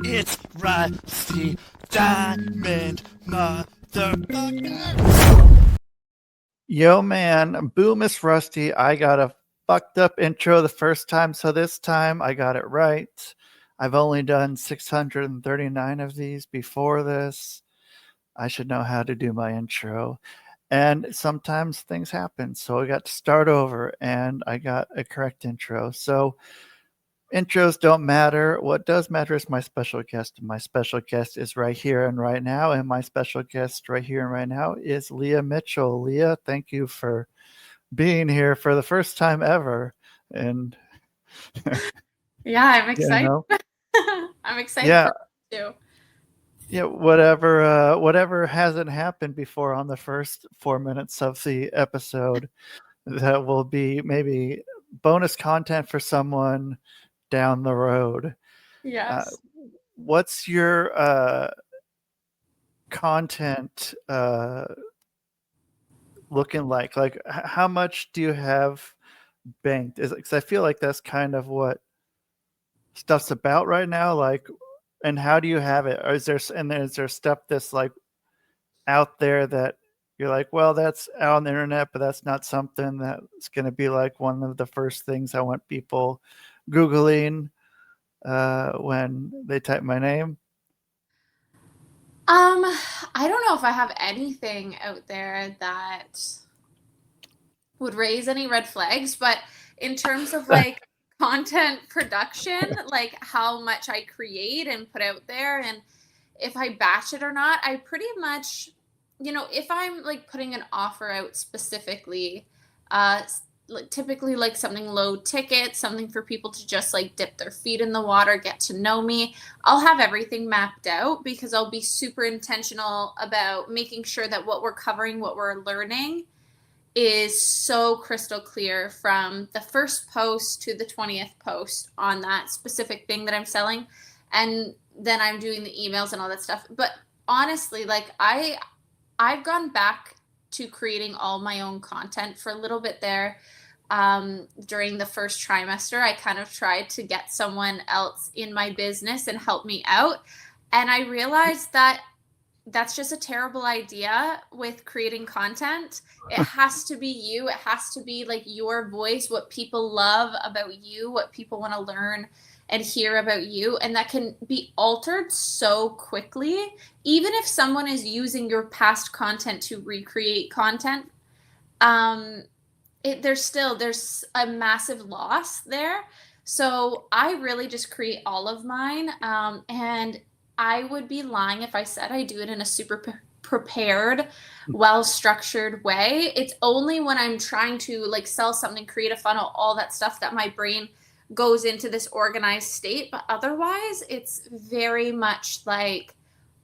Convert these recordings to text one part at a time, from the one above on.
It's Rusty Diamond, motherfucker. Yo, man, Boo Miss Rusty. I got a fucked up intro the first time, so this time I got it right. I've only done 639 of these before this. I should know how to do my intro. And sometimes things happen, so I got to start over and I got a correct intro. So intros don't matter. What does matter is my special guest. My special guest is right here and right now. And my special guest right here and right now is Leah Mitchell. Leah, thank you for being here for the first time ever. And Yeah, I'm you excited. know, I'm excited yeah, for you too. yeah, whatever hasn't happened before on the first 4 minutes of the episode, that will be maybe bonus content for someone down the road. Uh, Yes. what's your content looking like? Like, how much do you have banked? Is because I feel like that's kind of what stuff's about right now. Like, and how do you have it? Or is there stuff that's like out there that you're like, well, that's out on the internet, but that's not something that's going to be like one of the first things I want people googling when they type my name. Um, I don't know if I have anything out there that would raise any red flags, but in terms of like content production, like how much I create and put out there and if I batch it or not, I pretty much, if I'm like putting an offer out specifically, typically like something low ticket, something for people to just like dip their feet in the water, get to know me. I'll have everything mapped out because I'll be super intentional about making sure that what we're covering, what we're learning is so crystal clear from the first post to the 20th post on that specific thing that I'm selling. And then I'm doing the emails and all that stuff. But honestly, like I've gone back to creating all my own content for a little bit there. During the first trimester, I kind of tried to get someone else in my business and help me out. And I realized that that's just a terrible idea with creating content. It has to be you. It has to be like your voice, what people love about you, what people want to learn and hear about you. And that can be altered so quickly. Even if someone is using your past content to recreate content, um, there's a massive loss there. So I really just create all of mine. And I would be lying if I said I do it in a super prepared, well structured way. It's only when I'm trying to like sell something, create a funnel, all that stuff that my brain goes into this organized state. But otherwise, it's very much like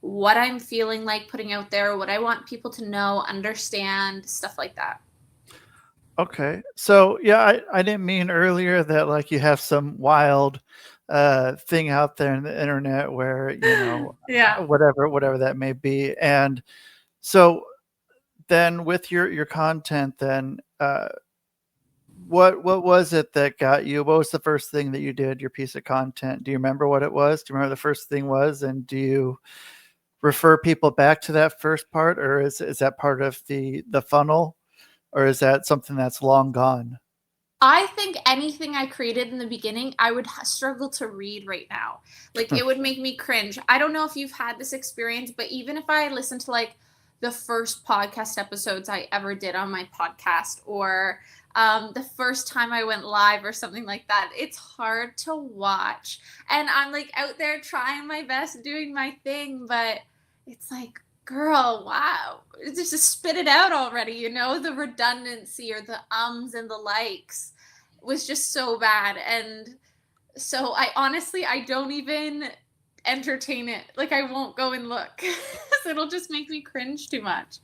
what I'm feeling like putting out there, what I want people to know, understand, stuff like that. Okay. So yeah, I didn't mean earlier that like you have some wild thing out there in the internet where, Yeah. whatever that may be. And so then with your content then what was it that got you? What was the first thing that you did, your piece of content? Do you remember what it was? Do you remember the first thing was? And do you refer people back to that first part, or is that part of the funnel? Or is that something that's long gone? I think anything I created in the beginning, I would struggle to read right now. Like it would make me cringe. I don't know if you've had this experience, but even if I listen to like the first podcast episodes I ever did on my podcast or the first time I went live or something like that, it's hard to watch. And I'm like out there trying my best, doing my thing, but it's like, girl, wow, just spit it out already, the redundancy or the ums and the likes was just so bad. And so I honestly, I don't even entertain it. Like I won't go and look. It'll just make me cringe too much.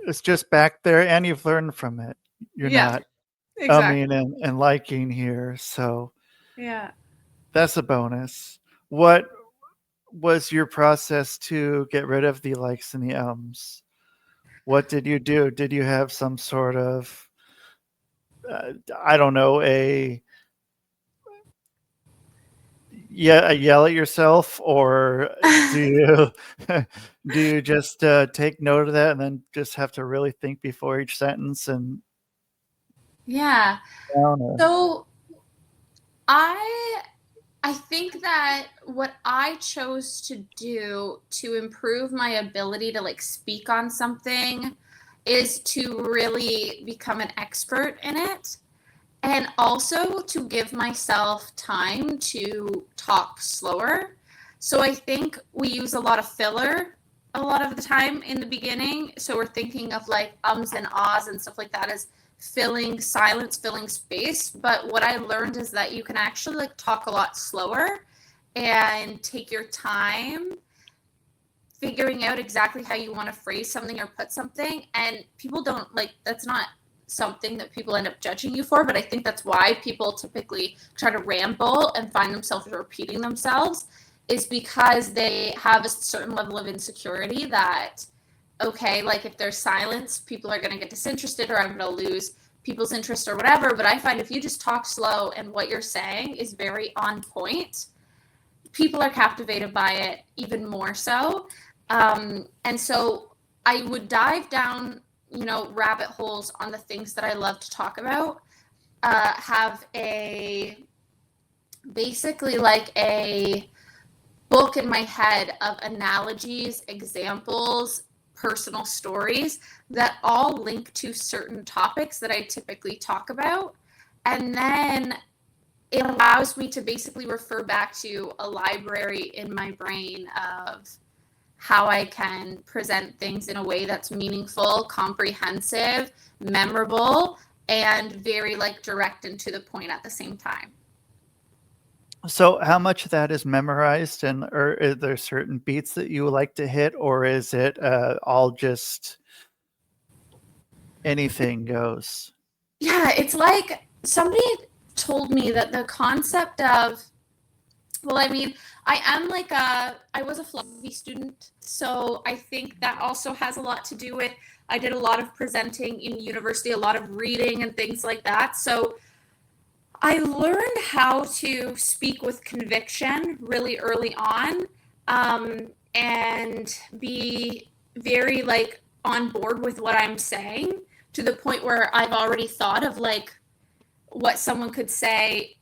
It's just back there, and you've learned from it. You're Yeah, not exactly. and liking here, so Yeah. that's a bonus. What was your process to get rid of the likes and the ums? What did you do? Did you have some sort of I don't know, yell at yourself, or do you do you just take note of that and then just have to really think before each sentence and Yeah. down? Or? So I think that what I chose to do to improve my ability to like speak on something is to really become an expert in it, and also to give myself time to talk slower. So I think we use a lot of filler a lot of the time in the beginning. So we're thinking of like ums and ahs and stuff like that as filling silence, filling space. But what I learned is that you can actually like talk a lot slower and take your time figuring out exactly how you want to phrase something or put something. And people don't like, that's not something that people end up judging you for, but I think that's why people typically try to ramble and find themselves repeating themselves, is because they have a certain level of insecurity that, okay, like if there's silence, people are going to get disinterested, or I'm going to lose people's interest or whatever. But I find if you just talk slow and what you're saying is very on point, people are captivated by it even more so. And so I would dive down, rabbit holes on the things that I love to talk about. Have a basically like a book in my head of analogies, examples, personal stories that all link to certain topics that I typically talk about. And then it allows me to basically refer back to a library in my brain of how I can present things in a way that's meaningful, comprehensive, memorable, and very like direct and to the point at the same time. So how much of that is memorized, and or are there certain beats that you like to hit, or is it all just anything goes? Yeah, it's like somebody told me that the concept of, well, I mean, I was a philosophy student, so I think that also has a lot to do with, I did a lot of presenting in university, a lot of reading and things like that. So I learned how to speak with conviction really early on, and be very like on board with what I'm saying, to the point where I've already thought of like what someone could say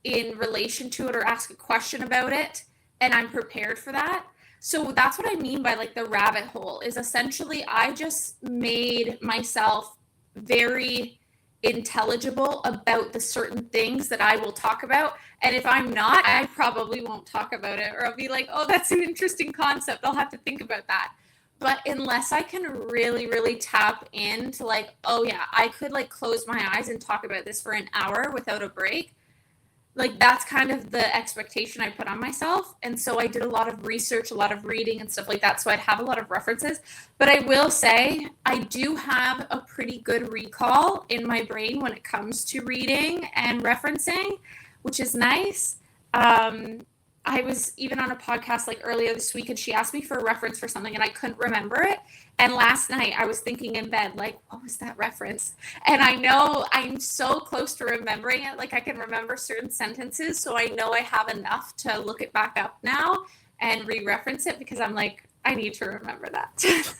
in relation to it or ask a question about it, and I'm prepared for that. So that's what I mean by like the rabbit hole, is essentially I just made myself very intelligible about the certain things that I will talk about. And if I'm not, I probably won't talk about it, or I'll be like, oh, that's an interesting concept, I'll have to think about that. But unless I can really, really tap into like, oh yeah, I could like close my eyes and talk about this for an hour without a break, like that's kind of the expectation I put on myself. And so I did a lot of research, a lot of reading and stuff like that. So I'd have a lot of references. But I will say I do have a pretty good recall in my brain when it comes to reading and referencing, which is nice. I was even on a podcast like earlier this week, and she asked me for a reference for something and I couldn't remember it. And last night I was thinking in bed, like, what was that reference? And I know I'm so close to remembering it. Like I can remember certain sentences. So I know I have enough to look it back up now and re-reference it, because I'm like, I need to remember that.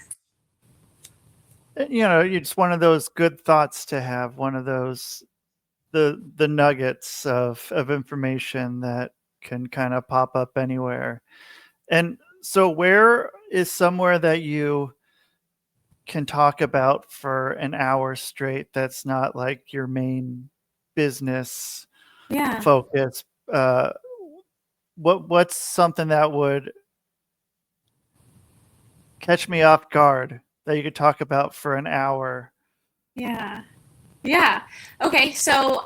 It's one of those good thoughts to have, one of those the nuggets of information that can kind of pop up anywhere. And so where is somewhere that you can talk about for an hour straight that's not like your main business Yeah. focus? What's something that would catch me off guard that you could talk about for an hour? Yeah. Yeah. Okay. So,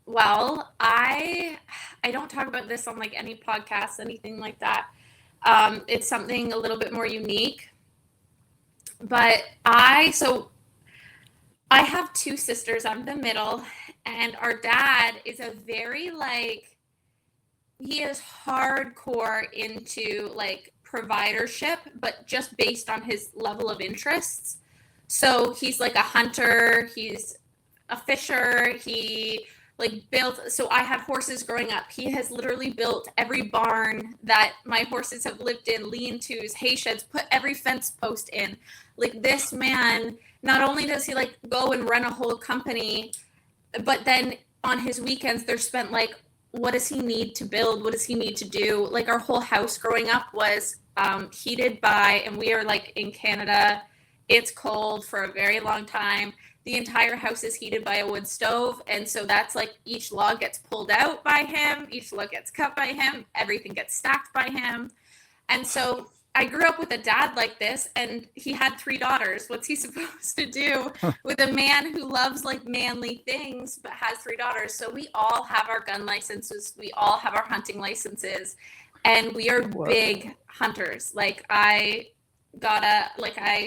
well, I don't talk about this on like any podcast, anything like that. It's something a little bit more unique. But I have two sisters. I'm the middle, and our dad is a very like, he is hardcore into like providership, but just based on his level of interests. So he's like a hunter, he's a fisher, he like built. So I had horses growing up. He has literally built every barn that my horses have lived in, lean-tos, hay sheds, put every fence post in. Like, this man, not only does he like go and run a whole company, but then on his weekends they're spent like, what does he need to build? What does he need to do? Like, our whole house growing up was heated by, and we are like in Canada, it's cold for a very long time. The entire house is heated by a wood stove. And so that's like, each log gets pulled out by him, each log gets cut by him, everything gets stacked by him. And so I grew up with a dad like this, and he had 3 daughters. What's he supposed to do with a man who loves like manly things but has 3 daughters? So we all have our gun licenses, we all have our hunting licenses, and we are big hunters. Like, I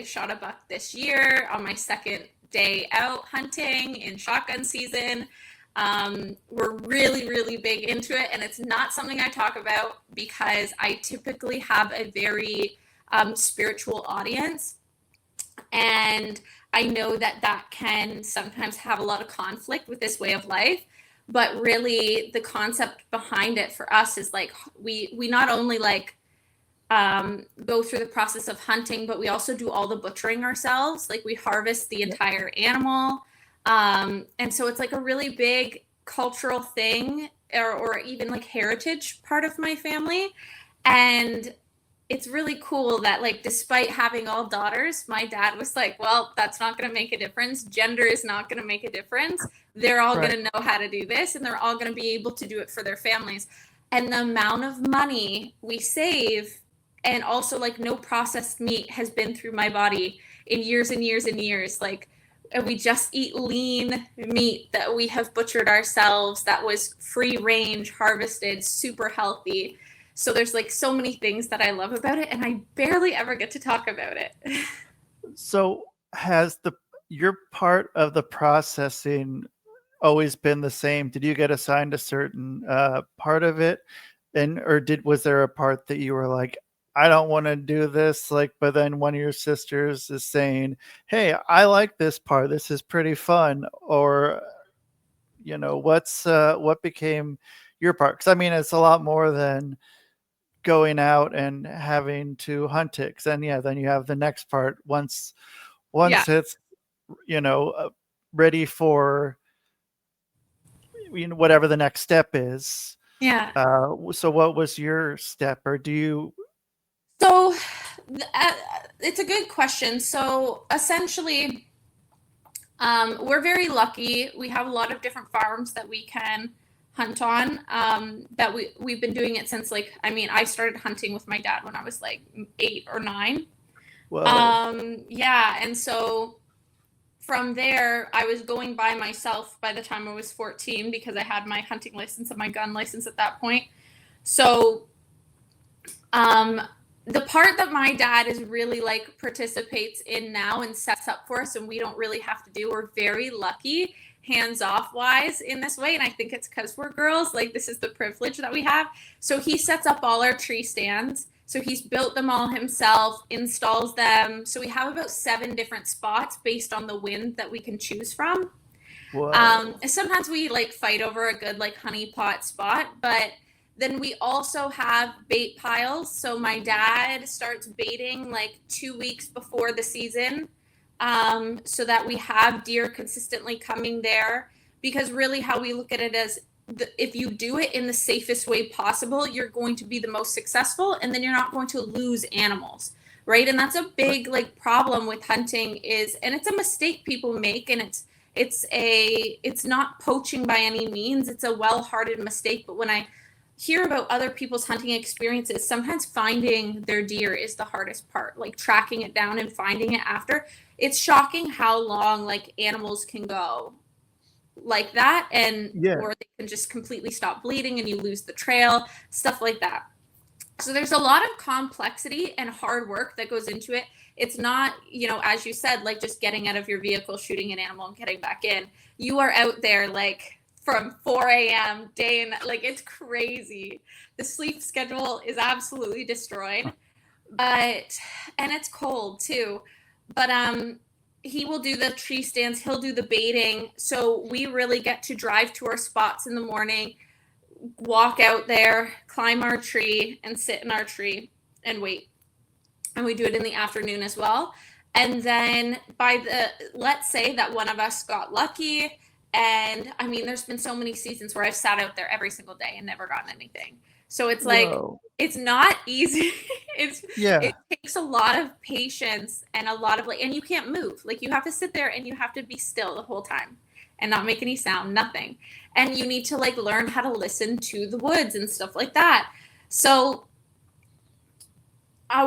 shot a buck this year on my second day out hunting in shotgun season. We're really, really big into it, and it's not something I talk about because I typically have a very spiritual audience, and I know that that can sometimes have a lot of conflict with this way of life. But really, the concept behind it for us is like, we not only like go through the process of hunting, but we also do all the butchering ourselves. Like, we harvest the entire animal. And so it's like a really big cultural thing, or even like heritage part of my family. And it's really cool that, like, despite having all daughters, my dad was like, well, that's not going to make a difference. Gender is not going to make a difference. They're all going to know how to do this, and they're all going to be able to do it for their families. And the amount of money we save, and also like, no processed meat has been through my body in years and years and years. Like, we just eat lean meat that we have butchered ourselves, that was free range, harvested, super healthy. So there's like so many things that I love about it, and I barely ever get to talk about it. So has your part of the processing always been the same? Did you get assigned a certain part of it, was there a part that you were like, I don't want to do this, like, but then one of your sisters is saying, hey, I like this part, this is pretty fun? Or, what became your part? Because I mean, it's a lot more than going out and having to hunt it. 'Cause then you have the next part once Yeah. it's ready for whatever the next step is. Yeah. So what was your step, or do you? So it's a good question. So essentially, we're very lucky. We have a lot of different farms that we can hunt on. That we've been doing it since, like, I mean, I started hunting with my dad when I was like 8 or 9. Whoa. Yeah, and so from there, I was going by myself by the time I was 14 because I had my hunting license and my gun license at that point. So, the part that my dad is really like participates in now and sets up for us, and we don't really have to do, we're very lucky hands off wise in this way. And I think it's because we're girls, like, this is the privilege that we have. So he sets up all our tree stands. So he's built them all himself, installs them. So we have about 7 different spots based on the wind that we can choose from. Sometimes we like fight over a good like honey pot spot, but then we also have bait piles. So my dad starts baiting like 2 weeks before the season, so that we have deer consistently coming there. Because really, how we look at it is, if you do it in the safest way possible, you're going to be the most successful, and then you're not going to lose animals, right? And that's a big like problem with hunting is, and it's a mistake people make, and it's not poaching by any means. It's a well-hearted mistake. But when I hear about other people's hunting experiences, sometimes finding their deer is the hardest part, like tracking it down and finding it after. It's shocking how long like animals can go like that, and or they can just completely stop bleeding and you lose the trail, stuff like that. So there's a lot of complexity and hard work that goes into it. It's not, as you said, like just getting out of your vehicle, shooting an animal and getting back in. You are out there like from 4 a.m. day and like, it's crazy. The sleep schedule is absolutely destroyed, and it's cold too. But he will do the tree stands, he'll do the baiting. So we really get to drive to our spots in the morning, walk out there, climb our tree, and sit in our tree and wait. And we do it in the afternoon as well. And then let's say that one of us got lucky. And I mean, there's been so many seasons where I've sat out there every single day and never gotten anything. So it's like, Whoa. it's not easy. Yeah. It takes a lot of patience and a lot of and you can't move. Like, you have to sit there and you have to be still the whole time and not make any sound, nothing. And you need to learn how to listen to the woods and stuff like that. So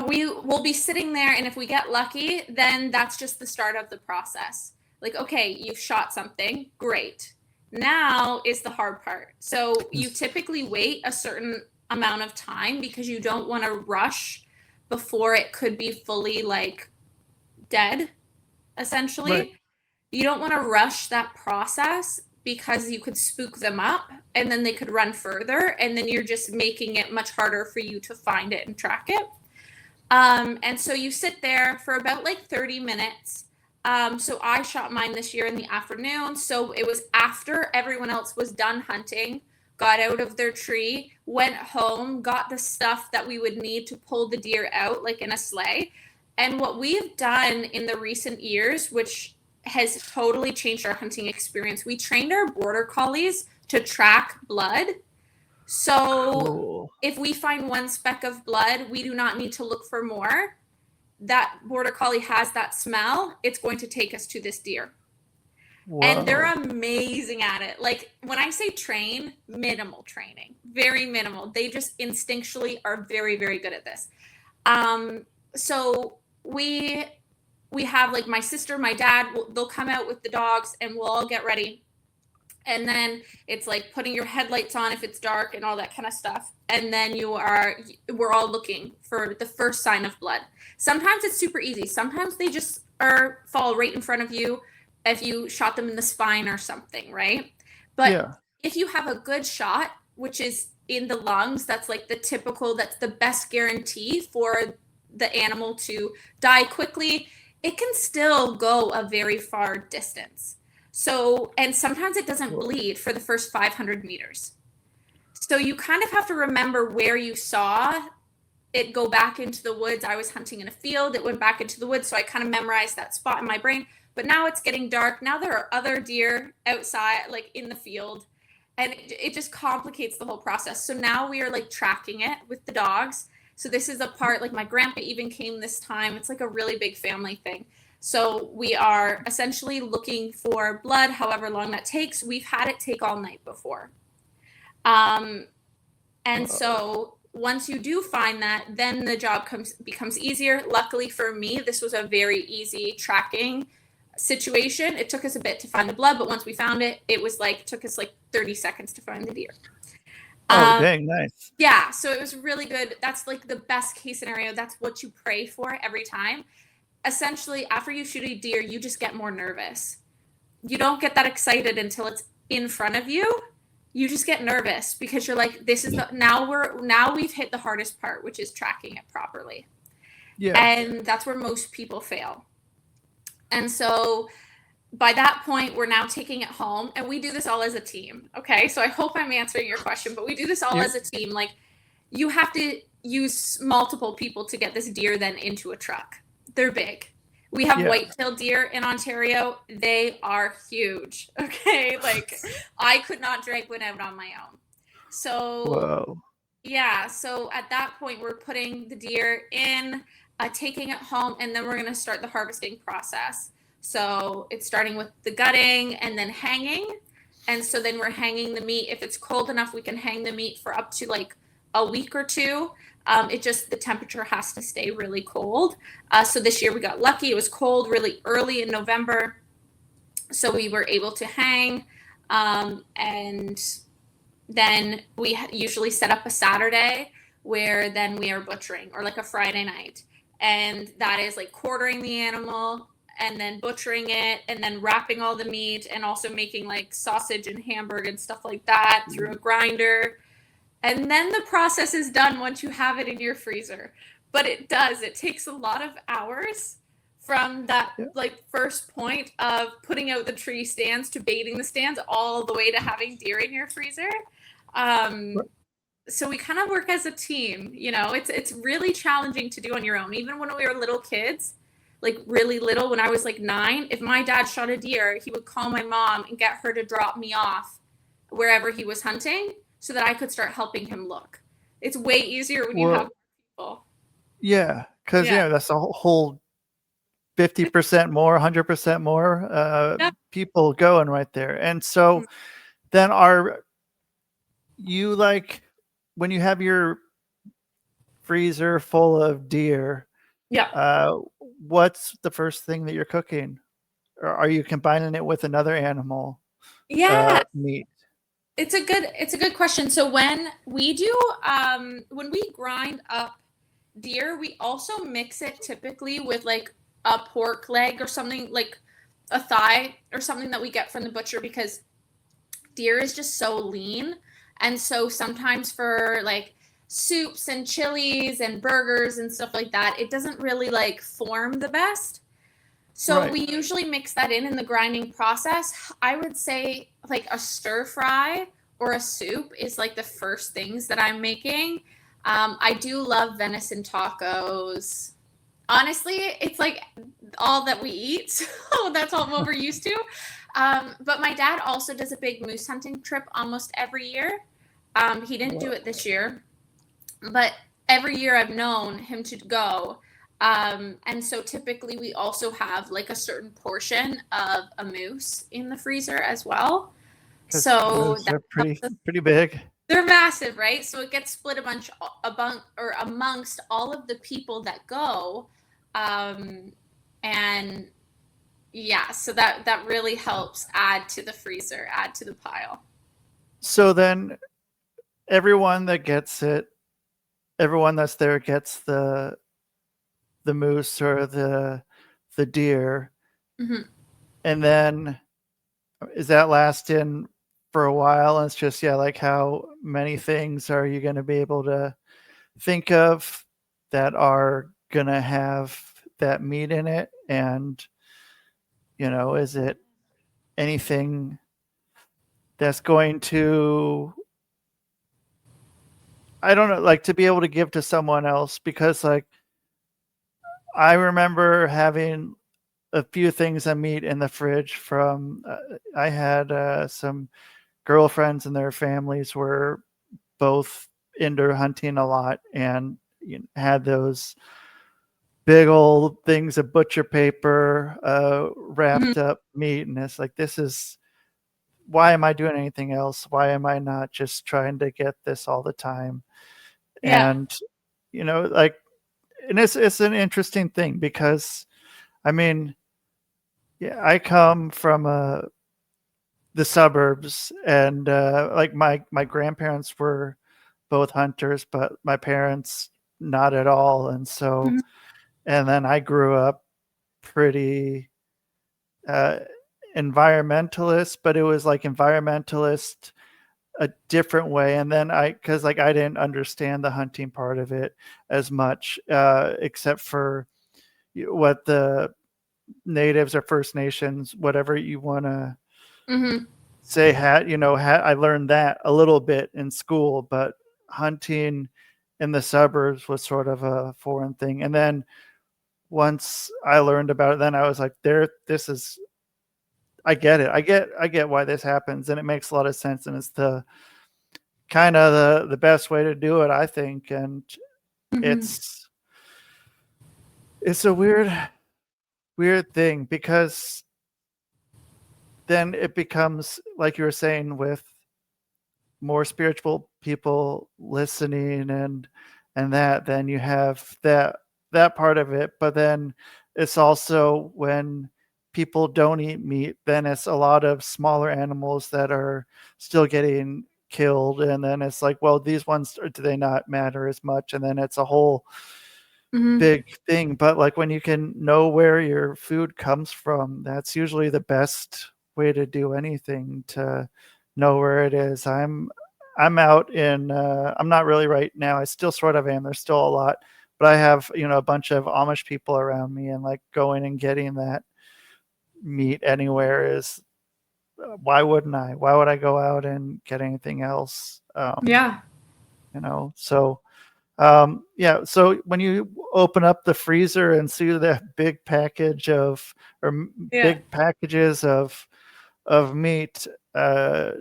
we will be sitting there, and if we get lucky, then that's just the start of the process. Okay, you've shot something, great. Now is the hard part. So you typically wait a certain amount of time because you don't want to rush before it could be fully dead, essentially. Right. You don't want to rush that process because you could spook them up and then they could run further, and then you're just making it much harder for you to find it and track it. And so you sit there for about 30 minutes. So I shot mine this year in the afternoon. So it was after everyone else was done hunting, got out of their tree, went home, got the stuff that we would need to pull the deer out, in a sleigh. And what we've done in the recent years, which has totally changed our hunting experience, we trained our border collies to track blood. So Cool. if we find one speck of blood, we do not need to look for more. That border collie has that smell. It's going to take us to this deer. Whoa. And they're amazing at it. When I say train, minimal training, very minimal. They just instinctually are very, very good at this. So we have my sister, my dad, they'll come out with the dogs and we'll all get ready. And then it's putting your headlights on if it's dark and all that kind of stuff. And then we're all looking for the first sign of blood. Sometimes it's super easy. Sometimes they just fall right in front of you if you shot them in the spine or something, right? But if you have a good shot, which is in the lungs, that's that's the best guarantee for the animal to die quickly. It can still go a very far distance. So, and sometimes it doesn't bleed for the first 500 meters. So you kind of have to remember where you saw it go back into the woods. I was hunting in a field. It went back into the woods. So I kind of memorized that spot in my brain. But now it's getting dark. Now there are other deer outside, in the field. And it just complicates the whole process. So now we are tracking it with the dogs. So this is a part, my grandpa even came this time. It's a really big family thing. So we are essentially looking for blood, however long that takes. We've had it take all night before. And so once you do find that, then the job becomes easier. Luckily for me, this was a very easy tracking situation. It took us a bit to find the blood, but once we found it, it was took us 30 seconds to find the deer. Oh, dang, nice. Yeah, so it was really good. That's the best case scenario. That's what you pray for every time. Essentially, after you shoot a deer, you just get more nervous. You don't get that excited until it's in front of you. You just get nervous because you're this is now we've hit the hardest part, which is tracking it properly. Yeah. And that's where most people fail. And so by that point, we're now taking it home, and we do this all as a team. Okay, so I hope I'm answering your question, but we do this all as a team. You have to use multiple people to get this deer then into a truck. They're big. We have white-tailed deer in Ontario. They are huge. Okay, I could not drag one out on my own. So whoa. Yeah, so at that point, we're putting the deer in, taking it home, and then we're going to start the harvesting process. So it's starting with the gutting and then hanging. And so then we're hanging the meat. If it's cold enough, we can hang the meat for up to a week or two. The temperature has to stay really cold. So this year we got lucky. It was cold really early in November. So we were able to hang. And then we usually set up a Saturday where then we are butchering, or a Friday night. And that is quartering the animal and then butchering it and then wrapping all the meat and also making sausage and hamburger and stuff like that through a grinder. And then the process is done once you have it in your freezer. But it takes a lot of hours from that Yeah. like first point of putting out the tree stands to baiting the stands all the way to having deer in your freezer. So we kind of work as a team, you know. It's really challenging to do on your own. Even when we were little kids, like really little, when I was like 9, if my dad shot a deer, he would call my mom and get her to drop me off wherever he was hunting so that I could start helping him look. It's way easier when you have Well, people. yeah, because Yeah. that's a whole 50% more, 100% more Yeah. people going right there. And so then are you like, when you have your freezer full of deer, Yeah. uh, what's the first thing that you're cooking? Or are you combining it with another animal Yeah. meat? It's a good question. So when we grind up deer, we also mix it typically with like a pork leg or something, like a thigh or something that we get from the butcher, because deer is just so lean. And so sometimes for like soups and chilies and burgers and stuff like that, it doesn't really like form the best. So Right. we usually mix that in the grinding process. I would say like a stir fry or a soup is like the first things that I'm making. I do love venison tacos. Honestly, it's like all that we eat, so that's all what we're used to. But my dad also does a big moose hunting trip almost every year. He didn't do it this year, but every year I've known him to go. And so typically we also have like a certain portion of a moose in the freezer as well. Because So moose that are pretty big. they're massive, right? So it gets split amongst all of the people that go, and yeah, so that really helps add to the freezer, add to the pile. So then everyone that gets it, everyone that's there gets the moose or the deer, Mm-hmm. and then is that lasting for a while? And it's just, yeah, like how many things are you going to be able to think of that are going to have that meat in it? And, is it anything that's going to, I don't know, like to be able to give to someone else? Because, like, I remember having a few things of meat in the fridge from, I had some girlfriends and their families were both into hunting a lot, and had those big old things of butcher paper Mm-hmm. wrapped up meat, and it's like, this is, why am I doing anything else? Why am I not just trying to get this all the time? Yeah. And like, and it's an interesting thing because, I mean, yeah, I come from the suburbs, and like my grandparents were both hunters, but my parents not at all. And so, Mm-hmm. and then I grew up pretty uh, environmentalist, but it was like environmentalist a different way. And then because like I didn't understand the hunting part of it as much, except for what the natives or First Nations, whatever you want to Mm-hmm. say, had I learned that a little bit in school, but hunting in the suburbs was sort of a foreign thing. And then once I learned about it, then I was like, this is, I get it. I get why this happens, and it makes a lot of sense, and it's the kind of the best way to do it, I think. And Mm-hmm. it's a weird thing, because then it becomes like you were saying, with more spiritual people listening, and that, then you have that part of it. But then it's also, when people don't eat meat, then it's a lot of smaller animals that are still getting killed, and then it's like, well, these ones, do they not matter as much? And then it's a whole Mm-hmm. big thing. But like, when you can know where your food comes from, that's usually the best way to do anything, to know where it is. I'm out in I'm not really right now, I still sort of am, there's still a lot, but I have, a bunch of Amish people around me, and like going and getting that meat anywhere is, why wouldn't I? Why would I go out and get anything else? Yeah. So yeah. So when you open up the freezer and see that big package Yeah. big packages of meat, I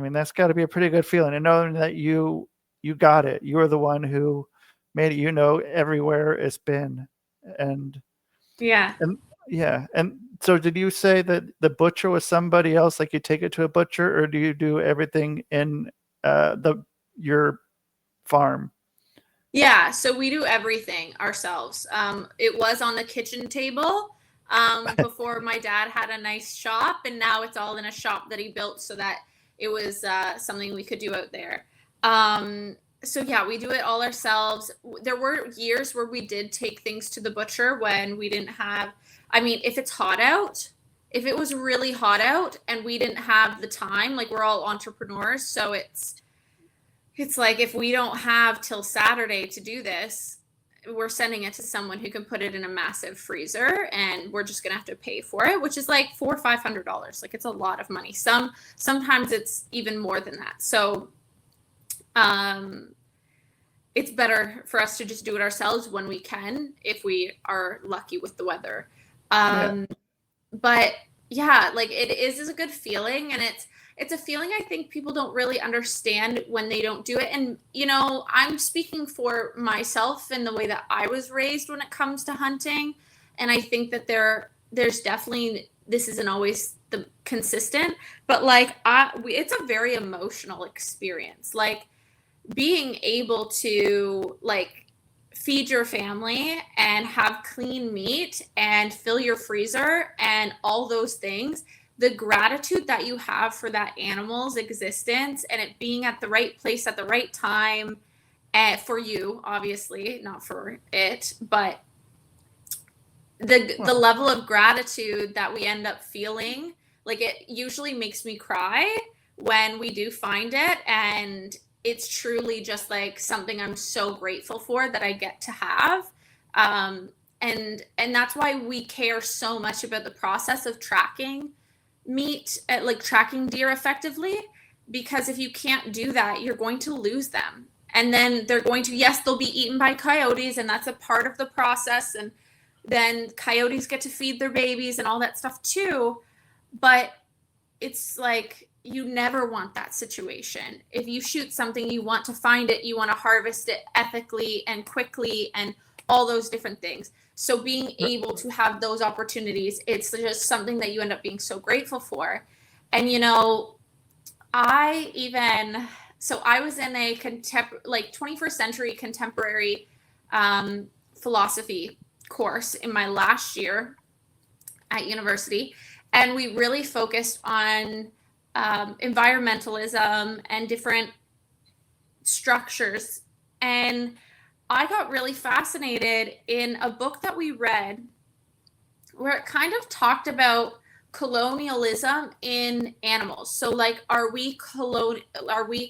mean, that's got to be a pretty good feeling, and knowing that you got it. You were the one who made it. Everywhere it's been, and Yeah. and yeah. And so, did you say that the butcher was somebody else? Like, you take it to a butcher, or do you do everything in the your farm? Yeah, so we do everything ourselves. It was on the kitchen table before my dad had a nice shop, and now it's all in a shop that he built so that it was something we could do out there. So yeah, we do it all ourselves. There were years where we did take things to the butcher when we didn't have, I mean, if it's hot out, if it was really hot out and we didn't have the time, like we're all entrepreneurs, so it's like if we don't have till Saturday to do this, we're sending it to someone who can put it in a massive freezer, and we're just gonna have to pay for it, which is like $400 or $500. Like, it's a lot of money. Sometimes it's even more than that. So it's better for us to just do it ourselves when we can, if we are lucky with the weather. But yeah, like it is a good feeling, and it's a feeling I think people don't really understand when they don't do it. And I'm speaking for myself in the way that I was raised when it comes to hunting, and I think that there's definitely, this isn't always the consistent, but like it's a very emotional experience. Like, being able to like feed your family and have clean meat and fill your freezer and all those things, the gratitude that you have for that animal's existence and it being at the right place at the right time, for you, obviously, not for it, but the level of gratitude that we end up feeling, like, it usually makes me cry when we do find it, and it's truly just like something I'm so grateful for that I get to have. And that's why we care so much about the process of tracking meat, like tracking deer effectively, because if you can't do that, you're going to lose them. And then they'll be eaten by coyotes, and that's a part of the process. And then coyotes get to feed their babies and all that stuff too. But it's like, you never want that situation. If you shoot something, you want to find it, you want to harvest it ethically and quickly and all those different things. So being able to have those opportunities, it's just something that you end up being so grateful for. And I was in a 21st century contemporary philosophy course in my last year at university, and we really focused on environmentalism and different structures. And I got really fascinated in a book that we read where it kind of talked about colonialism in animals. So like, are we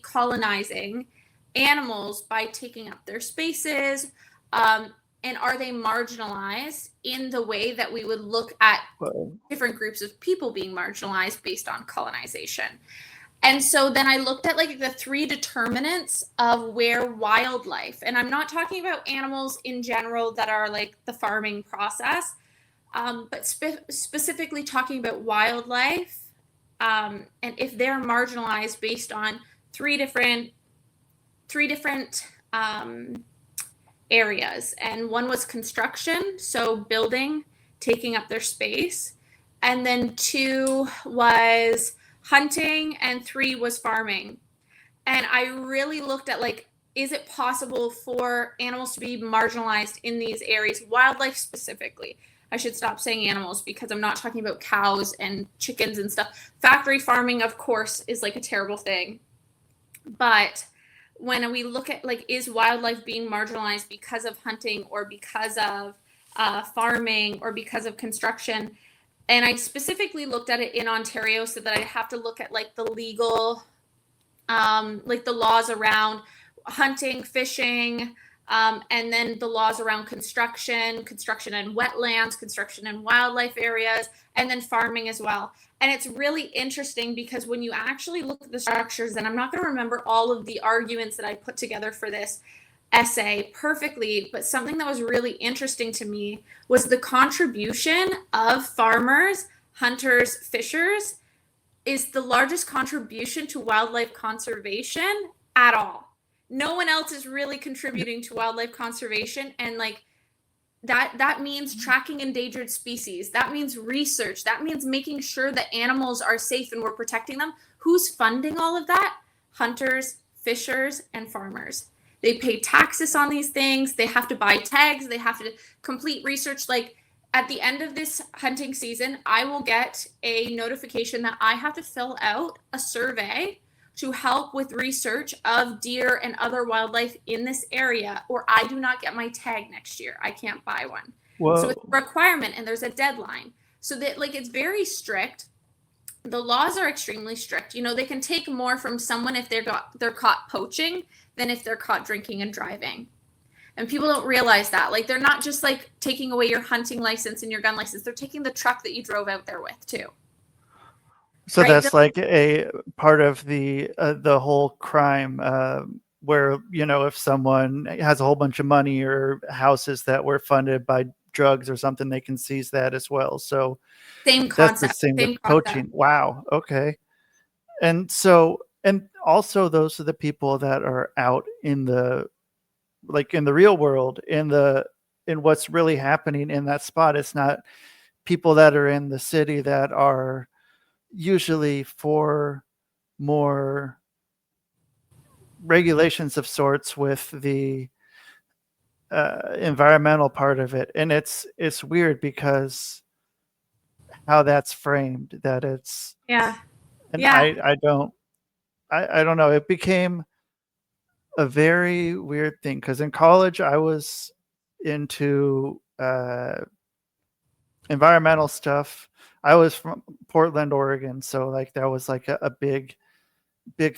colonizing animals by taking up their spaces? And are they marginalized in the way that we would look at different groups of people being marginalized based on colonization? And so then I looked at like the 3 determinants of where wildlife, and I'm not talking about animals in general that are like the farming process, but specifically talking about wildlife, and if they're marginalized based on three different areas. And one was construction, so building, taking up their space. And then 2 was hunting, and 3 was farming. And I really looked at like, is it possible for animals to be marginalized in these areas, wildlife specifically? I should stop saying animals because I'm not talking about cows and chickens and stuff. Factory farming, of course, is like a terrible thing. But when we look at like, is wildlife being marginalized because of hunting or because of farming or because of construction? And I specifically looked at it in Ontario so that I have to look at like the legal, like the laws around hunting, fishing, And then the laws around construction and wetlands, construction and wildlife areas, and then farming as well. And it's really interesting because when you actually look at the structures, and I'm not going to remember all of the arguments that I put together for this essay perfectly, but something that was really interesting to me was the contribution of farmers, hunters, fishers is the largest contribution to wildlife conservation at all. No one else is really contributing to wildlife conservation, and like that means tracking endangered species. That means research. That means making sure that animals are safe and we're protecting them. Who's funding all of that? Hunters, fishers, and farmers. They pay taxes on these things. They have to buy tags. They have to complete research. Like at the end of this hunting season, I will get a notification that I have to fill out a survey to help with research of deer and other wildlife in this area, or I do not get my tag next year. I can't buy one. Whoa. So it's a requirement and there's a deadline. So that like it's very strict. The laws are extremely strict. You know, they can take more from someone if they're caught poaching than if they're caught drinking and driving. And people don't realize that. Like they're not just like taking away your hunting license and your gun license. They're taking the truck that you drove out there with too. So right? That's like a part of the whole crime where, you know, if someone has a whole bunch of money or houses that were funded by drugs or something, they can seize that as well. So same concept. That's the same with poaching. Wow. Okay. And so, and also those are the people that are out in the, like in the real world, in what's really happening in that spot. It's not people that are in the city that are usually for more regulations of sorts with the environmental part of it. And it's weird because how that's framed, that it's and I don't know, it became a very weird thing because in college I was into environmental stuff. I was from Portland, Oregon, so like that was like a big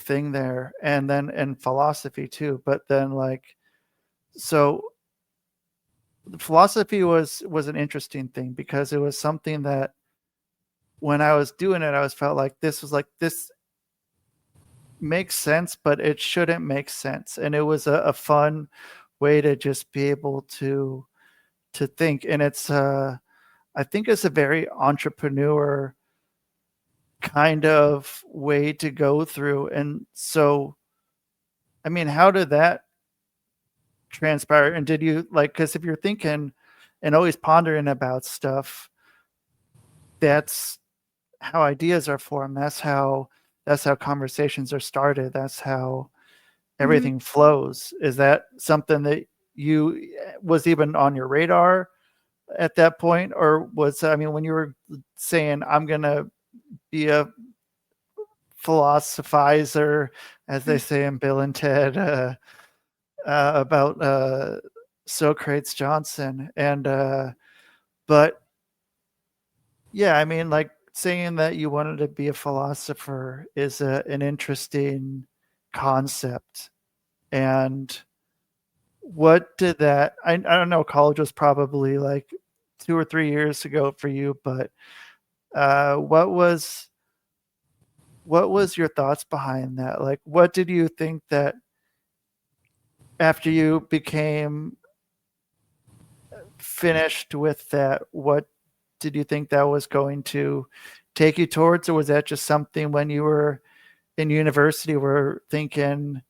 thing there, and then in philosophy too. But then like, so philosophy was an interesting thing because it was something that when I was doing it, I was felt like this makes sense, but it shouldn't make sense, and it was a fun way to just be able to think. And it's I think it's a very entrepreneur kind of way to go through. And so, I mean, how did that transpire? And did you like, because if you're thinking and always pondering about stuff, that's how ideas are formed. That's how conversations are started. That's how everything flows. Is that something that you was even on your radar at that point? Or was, I mean, when you were saying, I'm going to be a philosophizer, as they say in Bill and Ted, about Socrates Johnson. And, but yeah, I mean, like saying that you wanted to be a philosopher is an interesting concept. And what did that, I don't know, college was probably like 2 or 3 years ago for you, but what was your thoughts behind that? Like, what did you think that after you became finished with that, what did you think that was going to take you towards? Or was that just something when you were in university were thinking,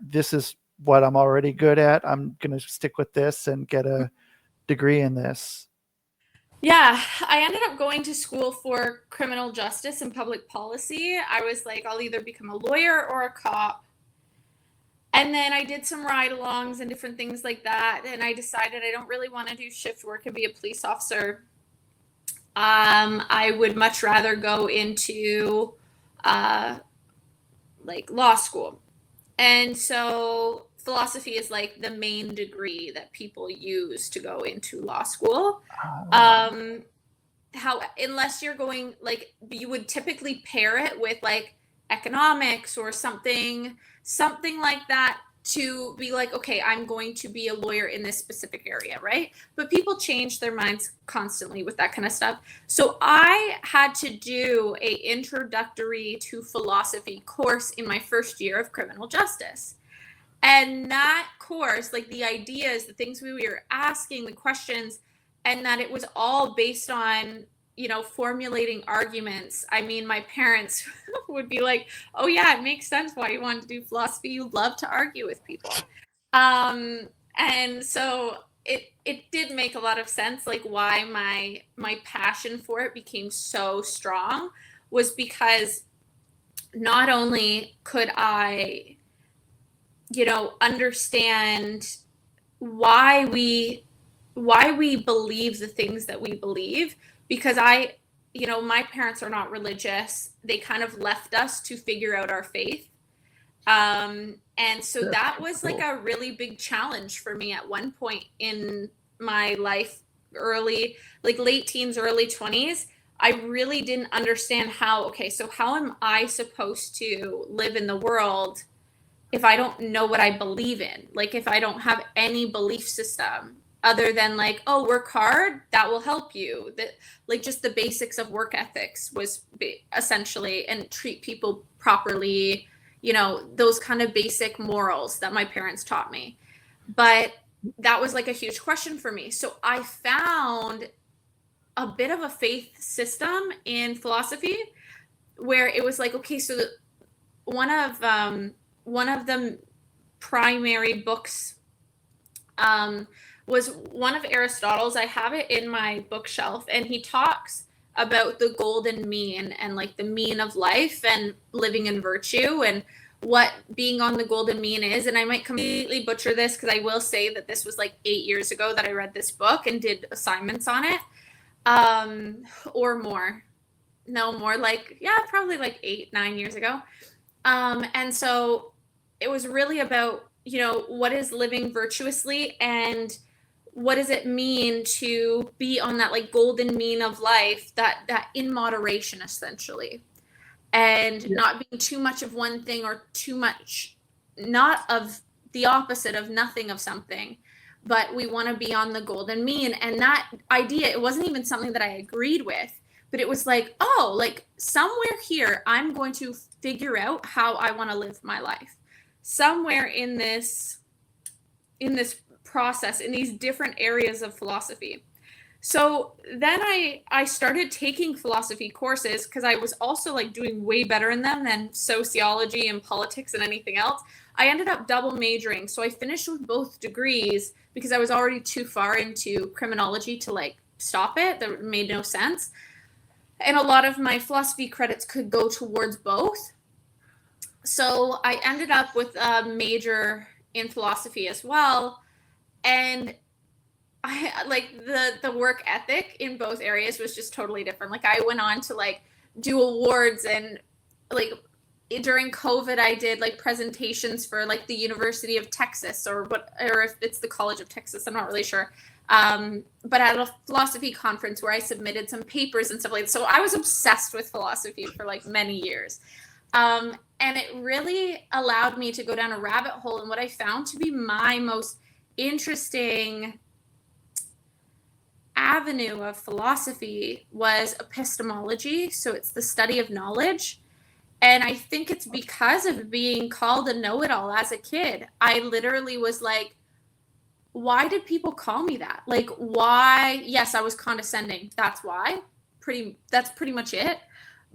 this is what I'm already good at, I'm going to stick with this and get a degree in this? Yeah, I ended up going to school for criminal justice and public policy. I was like, I'll either become a lawyer or a cop. And then I did some ride-alongs and different things like that. And I decided I don't really want to do shift work and be a police officer. I would much rather go into like law school. And so philosophy is like the main degree that people use to go into law school. How, unless you're going, like, you would typically pair it with like economics or something like that to be like, okay, I'm going to be a lawyer in this specific area, right? But people change their minds constantly with that kind of stuff. So I had to do a introductory to philosophy course in my first year of criminal justice. And that course, like the ideas, the things we were asking, the questions, and that it was all based on, formulating arguments. I mean, my parents would be like, oh yeah, it makes sense why you wanted to do philosophy. You love to argue with people. And so it did make a lot of sense, like why my passion for it became so strong was because not only could I understand why we believe the things that we believe, because my parents are not religious. They kind of left us to figure out our faith. And so that was like a really big challenge for me at one point in my life, late teens, early 20s. I really didn't understand how am I supposed to live in the world if I don't know what I believe in? Like if I don't have any belief system other than like, oh, work hard, that will help you. That like just the basics of work ethics was essentially, and treat people properly, those kind of basic morals that my parents taught me. But that was like a huge question for me. So I found a bit of a faith system in philosophy where it was like, okay, so one of the primary books was one of Aristotle's. I have it in my bookshelf, and he talks about the golden mean and like the mean of life and living in virtue and what being on the golden mean is. And I might completely butcher this because I will say that this was like 8 years ago that I read this book and did assignments on it, or more. No, more like, probably like 8-9 years ago. And so it was really about, what is living virtuously and what does it mean to be on that like golden mean of life, that in moderation, essentially, and not being too much of one thing or too much, not of the opposite of nothing of something, but we want to be on the golden mean. And that idea, it wasn't even something that I agreed with, but it was like, oh, like somewhere here, I'm going to figure out how I want to live my life. Somewhere in this process, in these different areas of philosophy. So then I started taking philosophy courses because I was also like doing way better in them than sociology and politics and anything else. I ended up double majoring. So I finished with both degrees because I was already too far into criminology to like stop it. That made no sense. And a lot of my philosophy credits could go towards both. So I ended up with a major in philosophy as well. And I like the work ethic in both areas was just totally different. Like I went on to like do awards, and like during COVID I did like presentations for like the University of Texas or if it's the College of Texas, I'm not really sure. But at a philosophy conference where I submitted some papers and stuff like that. So I was obsessed with philosophy for like many years. And it really allowed me to go down a rabbit hole. And what I found to be my most interesting avenue of philosophy was epistemology. So it's the study of knowledge. And I think it's because of being called a know-it-all as a kid. I literally was like, why did people call me that? Like, why? Yes, I was condescending. That's why. That's pretty much it.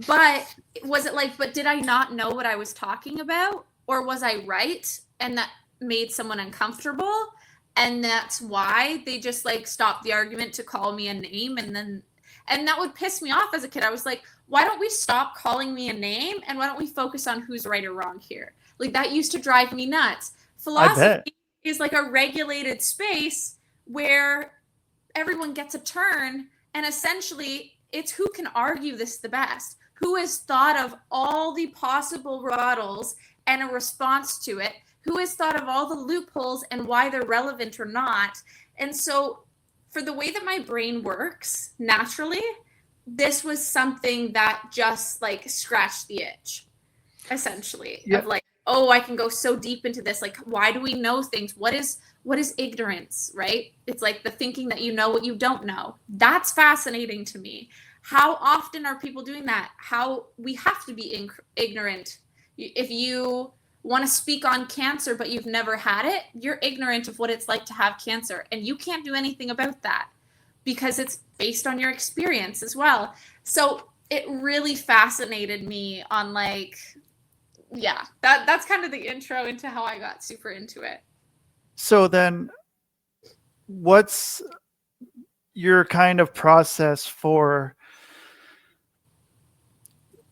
But was it like, but did I not know what I was talking about? Or was I right? And that made someone uncomfortable. And that's why they just like stopped the argument to call me a name. And that would piss me off as a kid. I was like, why don't we stop calling me a name? And why don't we focus on who's right or wrong here? Like that used to drive me nuts. Philosophy is like a regulated space where everyone gets a turn. And essentially it's who can argue this the best, who has thought of all the possible rebuttals and a response to it, who has thought of all the loopholes and why they're relevant or not. And so for the way that my brain works naturally, this was something that just like scratched the itch, essentially, of like oh, I can go so deep into this. Like, why do we know things? What is ignorance, right? It's like the thinking that you know what you don't know. That's fascinating to me. How often are people doing that? How we have to be ignorant. If you want to speak on cancer, but you've never had it, you're ignorant of what it's like to have cancer. And you can't do anything about that because it's based on your experience as well. So it really fascinated me on like, yeah, that's kind of the intro into how I got super into it. So then what's your kind of process for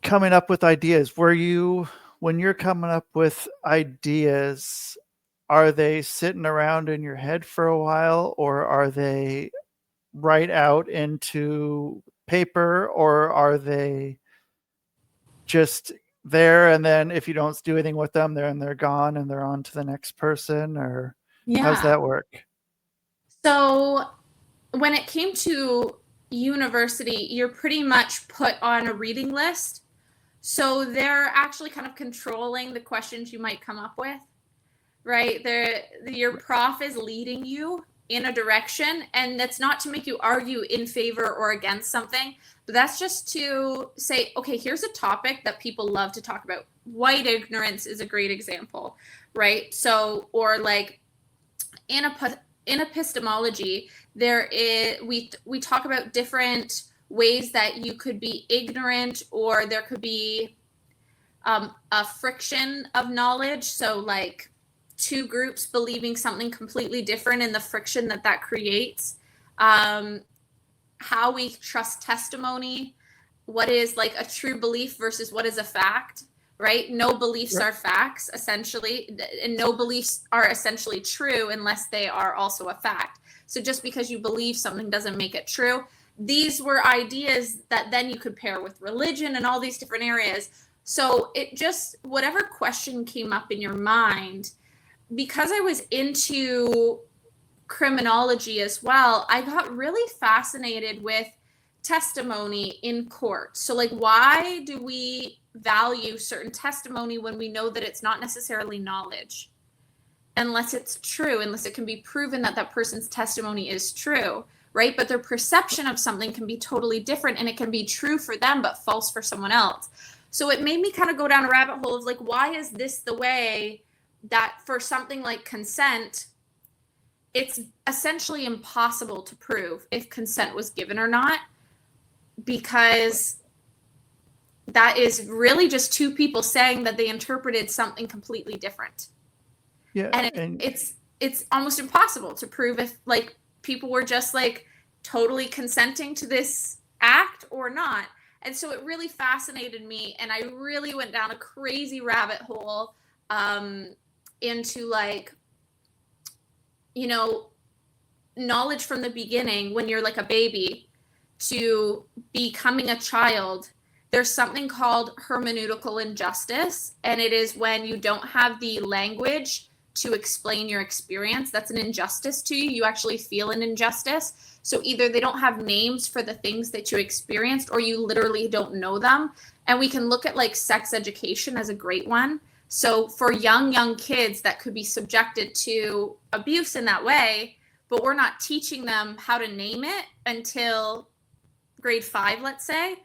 coming up with ideas? When you're coming up with ideas, are they sitting around in your head for a while, or are they write out into paper, or are they just there and then if you don't do anything with them, they're gone and they're on to the next person? Or how's that work? So when it came to university, you're pretty much put on a reading list. So they're actually kind of controlling the questions you might come up with, right? Your prof is leading you in a direction, and that's not to make you argue in favor or against something, but that's just to say, okay, here's a topic that people love to talk about. White ignorance is a great example, right? So, or like in epistemology, we talk about different ways that you could be ignorant, or there could be a friction of knowledge. So like two groups believing something completely different and the friction that creates. How we trust testimony, what is like a true belief versus what is a fact, right? No beliefs are facts, essentially, and no beliefs are essentially true unless they are also a fact. So just because you believe something doesn't make it true. These were ideas that then you could pair with religion and all these different areas. So it just, whatever question came up in your mind, because I was into criminology as well, I got really fascinated with testimony in court. So like, why do we value certain testimony when we know that it's not necessarily knowledge? Unless it's true, unless it can be proven that that person's testimony is true, right? But their perception of something can be totally different, and it can be true for them but false for someone else. So it made me kind of go down a rabbit hole of like, why is this the way that for something like consent, it's essentially impossible to prove if consent was given or not, because that is really just two people saying that they interpreted something completely different. Yeah, and it's almost impossible to prove if like people were just like totally consenting to this act or not. And so it really fascinated me, and I really went down a crazy rabbit hole into like, you know, knowledge from the beginning when you're like a baby to becoming a child. There's something called hermeneutical injustice, and it is when you don't have the language to explain your experience. That's an injustice to you. You actually feel an injustice. So either they don't have names for the things that you experienced, or you literally don't know them. And we can look at like sex education as a great one. So for young kids that could be subjected to abuse in that way, but we're not teaching them how to name it until grade 5, let's say.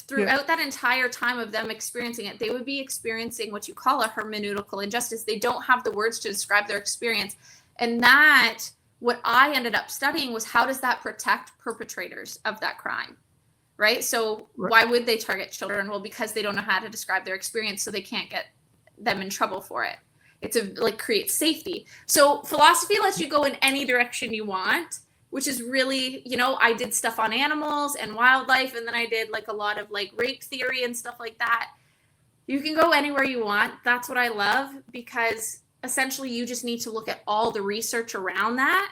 Throughout that entire time of them experiencing it, they would be experiencing what you call a hermeneutical injustice. They don't have the words to describe their experience. And that, what I ended up studying was, how does that protect perpetrators of that crime, right? So why would they target children? Well, because they don't know how to describe their experience, so they can't get them in trouble for it. It's like creates safety. So philosophy lets you go in any direction you want, which is really, you know, I did stuff on animals and wildlife, and then I did like a lot of like rape theory and stuff like that. You can go anywhere you want. That's what I love, because essentially you just need to look at all the research around that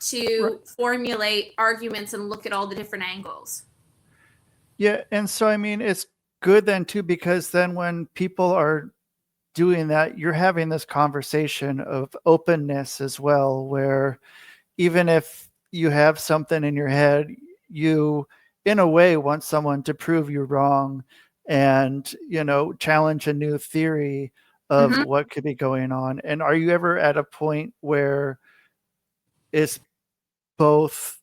to formulate arguments and look at all the different angles. Yeah. And so, I mean, it's good then too, because then when people are doing that, you're having this conversation of openness as well, where even if you have something in your head, you, in a way, want someone to prove you wrong and, you know, challenge a new theory. of Mhm. what could be going on. And are you ever at a point where it's both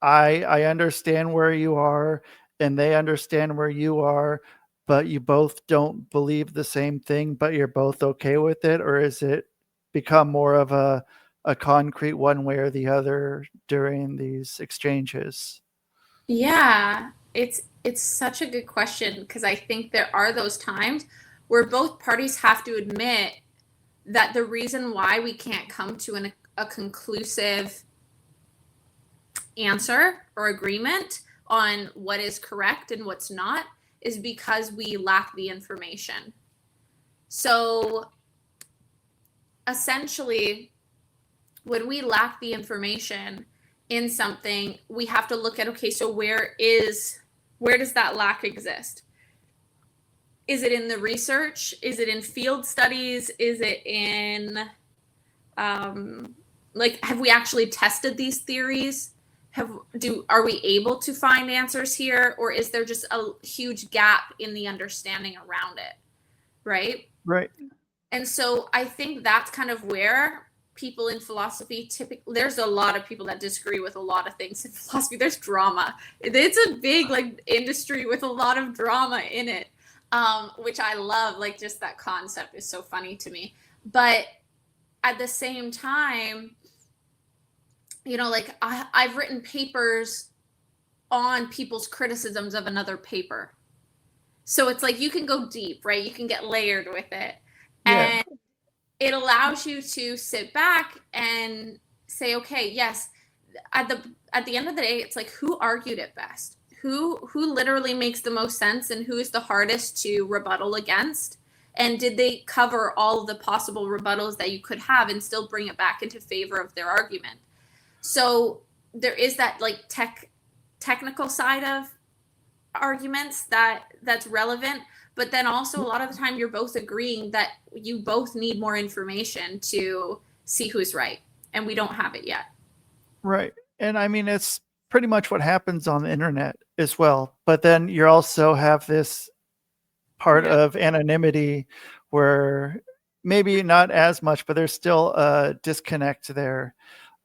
I understand where you are and they understand where you are, but you both don't believe the same thing, but you're both okay with it? Or is it become more of a concrete one way or the other during these exchanges? Yeah, it's such a good question because I think there are those times where both parties have to admit that the reason why we can't come to a conclusive answer or agreement on what is correct and what's not is because we lack the information. So essentially, when we lack the information in something, we have to look at, okay, so where does that lack exist? Is it in the research? Is it in field studies? Is it in like, have we actually tested these theories? Are we able to find answers here, or is there just a huge gap in the understanding around it, right? Right. And so I think that's kind of where people in philosophy typically, there's a lot of people that disagree with a lot of things in philosophy. There's drama. It's a big like industry with a lot of drama in it, which I love. Like, just that concept is so funny to me. But at the same time, like I've written papers on people's criticisms of another paper. So it's like you can go deep, right? You can get layered with it. Yeah. And it allows you to sit back and say, okay, yes, at the end of the day, it's like, who argued it best? Who literally makes the most sense, and who is the hardest to rebuttal against? And did they cover all of the possible rebuttals that you could have and still bring it back into favor of their argument? So there is that like technical side of arguments that's relevant, but then also a lot of the time you're both agreeing that you both need more information to see who's right, and we don't have it yet. Right. And I mean, it's pretty much what happens on the internet as well. But then you also have this part Yeah. of anonymity where maybe not as much, but there's still a disconnect there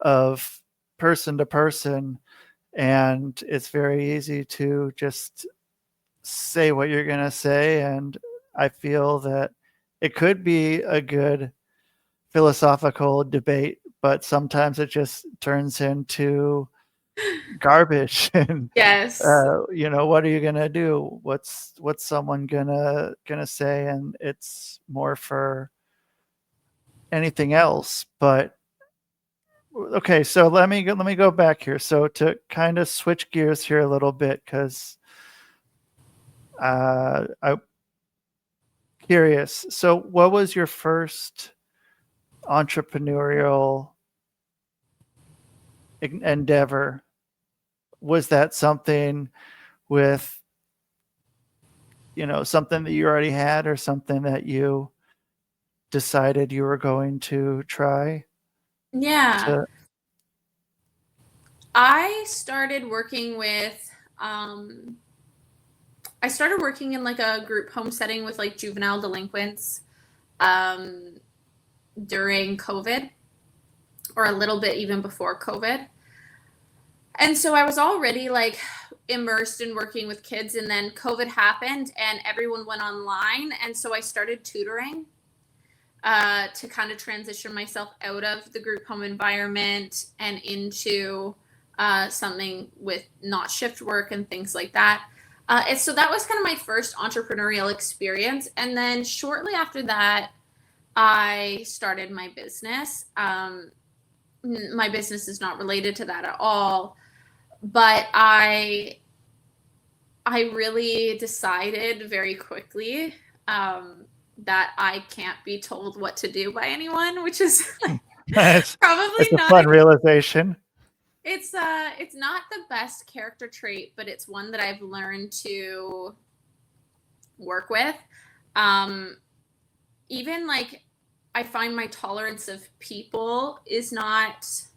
of person to person. And it's very easy to just say what you're going to say. And I feel that it could be a good philosophical debate, but sometimes it just turns into garbage. And Yes. what are you gonna do? What's someone gonna say? And it's more for anything else. But okay, so let me go back here. So to kind of switch gears here a little bit, because I'm curious. So what was your first entrepreneurial endeavor? Was that something with something that you already had, or something that you decided you were going to try Yeah. to? I started working with I started working in like a group home setting with like juvenile delinquents um, during COVID, or a little bit even before COVID. And so I was already like immersed in working with kids, and then COVID happened and everyone went online. And so I started tutoring to kind of transition myself out of the group home environment and into something with not shift work and things like that. And so that was kind of my first entrepreneurial experience. And then shortly after that, I started my business. My business is not related to that at all, but I really decided very quickly that I can't be told what to do by anyone, which is it's, probably it's a not fun realization. it's not the best character trait, but it's one that I've learned to work with. Even like, I find my tolerance of people isn't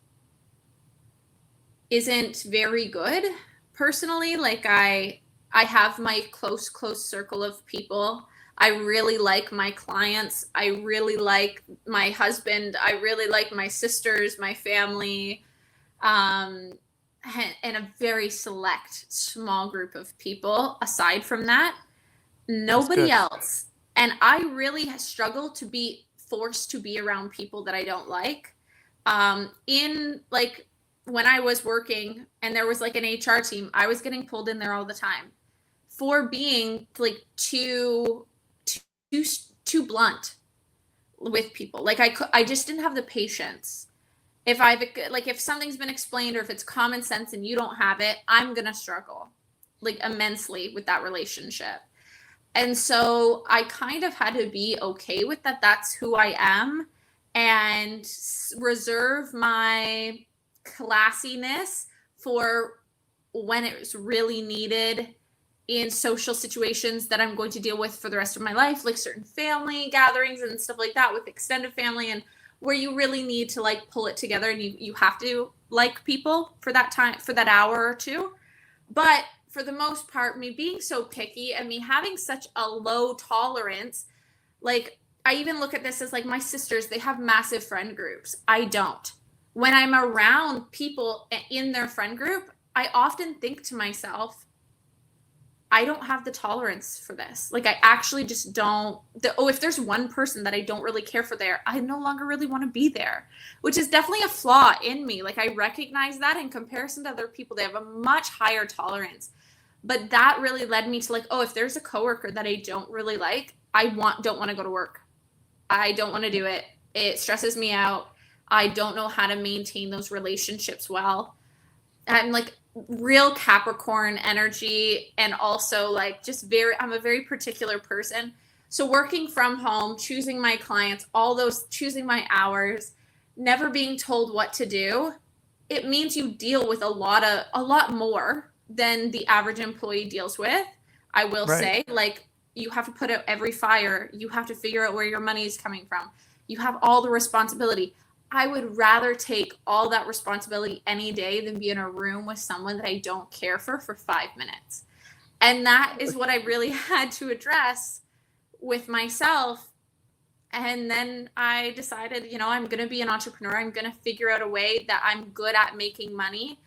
very good personally. Like I have my close circle of people. I really like my clients. I really like my husband. I really like my sisters, my family, and a very select small group of people. Aside from that, nobody else. And I really struggle to be forced to be around people that I don't like. In like when I was working and there was like an HR team, I was getting pulled in there all the time for being like too blunt with people. Like I just didn't have the patience. If something's been explained or if it's common sense and you don't have it, I'm gonna struggle like immensely with that relationship. And so I kind of had to be okay with that. That's who I am, and reserve my classiness for when it's really needed in social situations that I'm going to deal with for the rest of my life, like certain family gatherings and stuff like that with extended family, and where you really need to like pull it together and you have to like people for that time, for that hour or two. But for the most part, me being so picky and me having such a low tolerance, like I even look at this as like my sisters, they have massive friend groups. I don't. When I'm around people in their friend group, I often think to myself, I don't have the tolerance for this. Like I actually just don't. If there's one person that I don't really care for there, I no longer really want to be there, which is definitely a flaw in me. Like I recognize that in comparison to other people, they have a much higher tolerance. But that really led me to like, if there's a coworker that I don't really like, don't want to go to work. I don't want to do it. It stresses me out. I don't know how to maintain those relationships well. I'm like real Capricorn energy, and also like I'm a very particular person. So working from home, choosing my clients, choosing my hours, never being told what to do, it means you deal with a lot more than the average employee deals with. I will say, like, you have to put out every fire. You have to figure out where your money is coming from. You have all the responsibility. I would rather take all that responsibility any day than be in a room with someone that I don't care for 5 minutes. And that is what I really had to address with myself. And then I decided, I'm going to be an entrepreneur. I'm going to figure out a way that I'm good at making money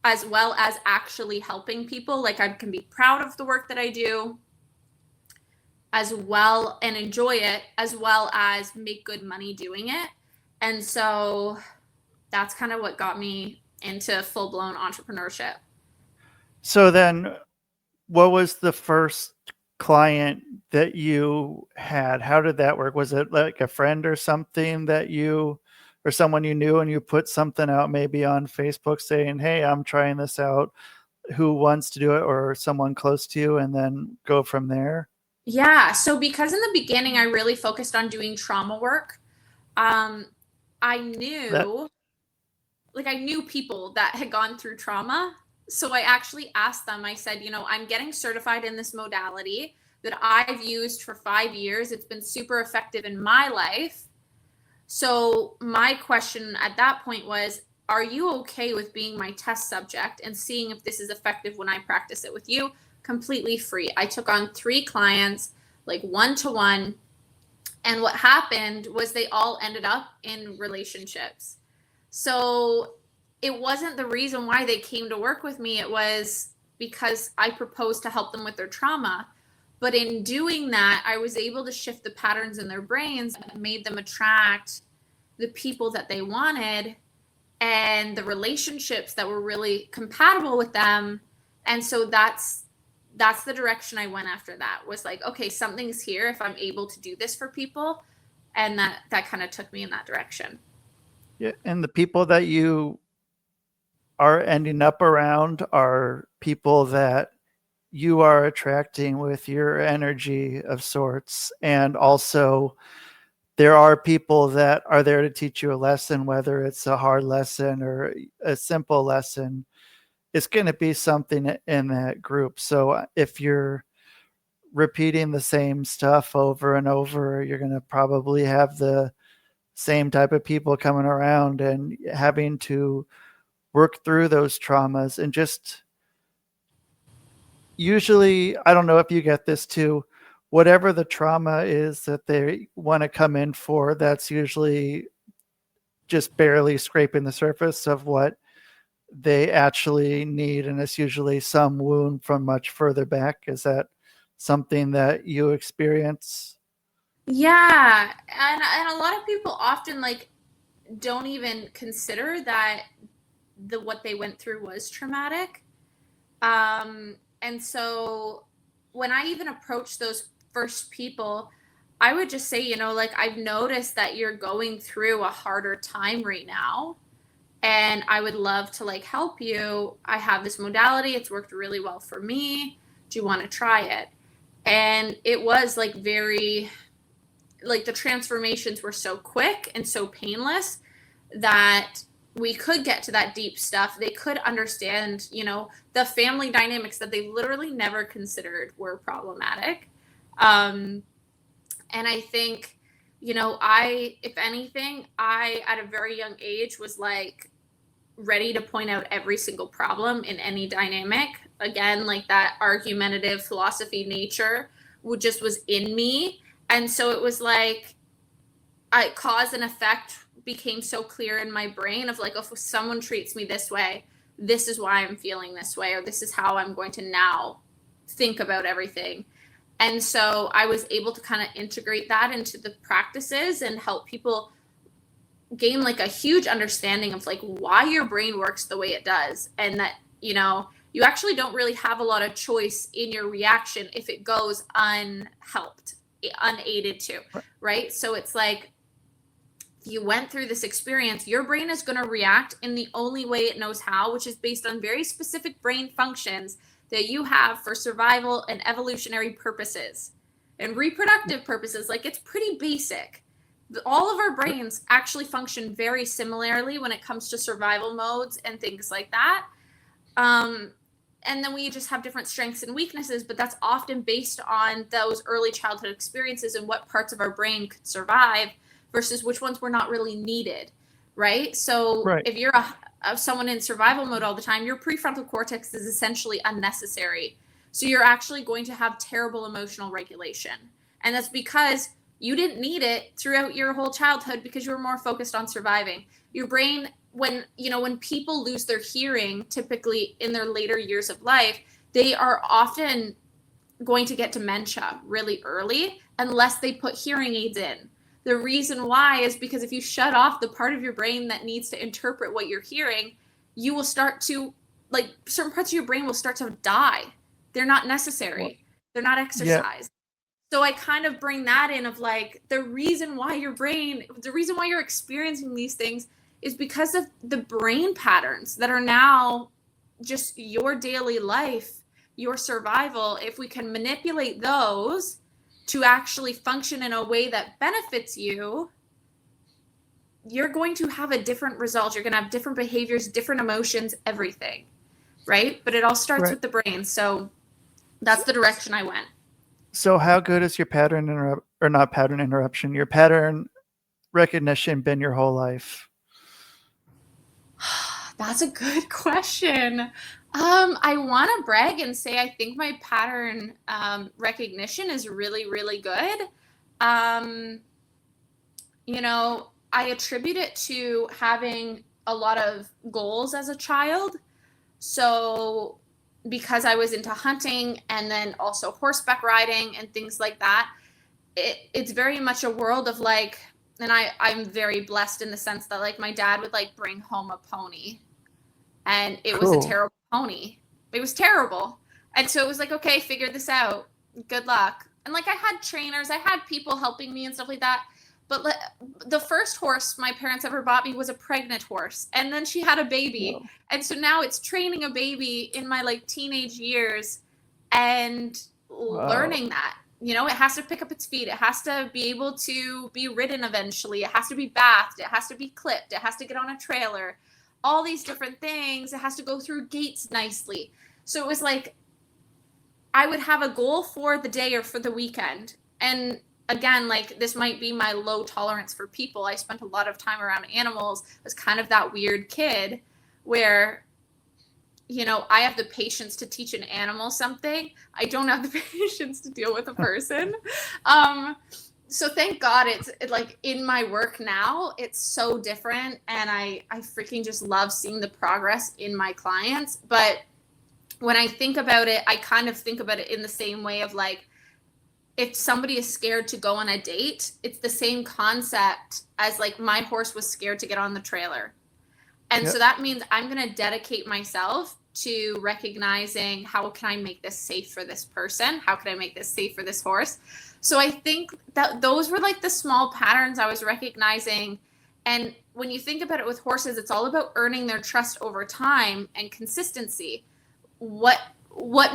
as well as actually helping people. Like I can be proud of the work that I do as well and enjoy it, as well as make good money doing it. And so that's kind of what got me into full-blown entrepreneurship. So then what was the first client that you had? How did that work? Was it like a friend or something or someone you knew, and you put something out maybe on Facebook saying, hey, I'm trying this out, who wants to do it, or someone close to you, and then go from there? Yeah. So because in the beginning, I really focused on doing trauma work. I knew people that had gone through trauma. So I actually asked them, I said, I'm getting certified in this modality that I've used for 5 years. It's been super effective in my life. So my question at that point was, are you okay with being my test subject and seeing if this is effective when I practice it with you? Completely free. I took on 3 clients, like 1-to-1. And what happened was they all ended up in relationships. So it wasn't the reason why they came to work with me. It was because I proposed to help them with their trauma. But in doing that, I was able to shift the patterns in their brains and made them attract the people that they wanted and the relationships that were really compatible with them. And so that's the direction I went after that, was like, okay, something's here if I'm able to do this for people. And that kind of took me in that direction. Yeah. And the people that you are ending up around are people that you are attracting with your energy of sorts. And also there are people that are there to teach you a lesson, whether it's a hard lesson or a simple lesson. It's going to be something in that group. So if you're repeating the same stuff over and over, you're going to probably have the same type of people coming around and having to work through those traumas. And just usually, I don't know if you get this too, whatever the trauma is that they want to come in for, that's usually just barely scraping the surface of what they actually need. And it's usually some wound from much further back. Is that something that you experience? Yeah. And a lot of people often like don't even consider that what they went through was traumatic. And so when I even approach those first people, I would just say, you know, like, I've noticed that you're going through a harder time right now, and I would love to like help you. I have this modality. It's worked really well for me. Do you want to try it? And it was like very, like, the transformations were so quick and so painless that we could get to that deep stuff. They could understand, you know, the family dynamics that they literally never considered were problematic. And I think, you know, if anything, at a very young age was like ready to point out every single problem in any dynamic. Again, like that argumentative philosophy nature was in me. And so it was like, cause and effect became so clear in my brain of like, if someone treats me this way, this is why I'm feeling this way, or this is how I'm going to now think about everything. And so I was able to kind of integrate that into the practices and help people gain like a huge understanding of like why your brain works the way it does, and that, you know, you actually don't really have a lot of choice in your reaction if it goes unhelped, unaided to, right? So it's like, you went through this experience, your brain is going to react in the only way it knows how, which is based on very specific brain functions that you have for survival and evolutionary purposes and reproductive purposes. Like, it's pretty basic. All of our brains actually function very similarly when it comes to survival modes and things like that. And then we just have different strengths and weaknesses, but that's often based on those early childhood experiences and what parts of our brain could survive versus which ones were not really needed, right? So if you're someone in survival mode all the time, your prefrontal cortex is essentially unnecessary. So you're actually going to have terrible emotional regulation. And that's because you didn't need it throughout your whole childhood because you were more focused on surviving. Your brain, when people lose their hearing, typically in their later years of life, they are often going to get dementia really early unless they put hearing aids in. The reason why is because if you shut off the part of your brain that needs to interpret what you're hearing, you will start to, like, certain parts of your brain will start to die. They're not necessary. They're not exercised. Yeah. So I kind of bring that in of like, the reason why you're experiencing these things is because of the brain patterns that are now just your daily life, your survival. If we can manipulate those to actually function in a way that benefits you, you're going to have a different result. You're going to have different behaviors, different emotions, everything, right? But it all starts with the brain. So that's the direction I went. So how good has your your pattern recognition been your whole life? That's a good question. I want to brag and say I think my pattern recognition is really, really good. You know, I attribute it to having a lot of goals as a child. So because I was into hunting and then also horseback riding and things like that, it's very much a world of like, and I'm very blessed in the sense that like my dad would like bring home a pony, and it was a terrible pony. It was terrible. And so it was like, okay, figure this out. Good luck. And like I had trainers, I had people helping me and stuff like that. But the first horse my parents ever bought me was a pregnant horse. And then she had a baby. Whoa. And so now it's training a baby in my like teenage years and learning that. You know, it has to pick up its feet. It has to be able to be ridden eventually. It has to be bathed. It has to be clipped. It has to get on a trailer. All these different things. It has to go through gates nicely. So it was like I would have a goal for the day or for the weekend. And again, like this might be my low tolerance for people. I spent a lot of time around animals. I was kind of that weird kid where I have the patience to teach an animal something. I don't have the patience to deal with a person. So thank God it's like in my work now, it's so different. And I freaking just love seeing the progress in my clients. But when I think about it, I kind of think about it in the same way of like, if somebody is scared to go on a date, it's the same concept as like my horse was scared to get on the trailer. And so that means I'm going to dedicate myself to recognizing how can I make this safe for this person? How can I make this safe for this horse? So I think that those were like the small patterns I was recognizing. And when you think about it with horses, it's all about earning their trust over time and consistency. What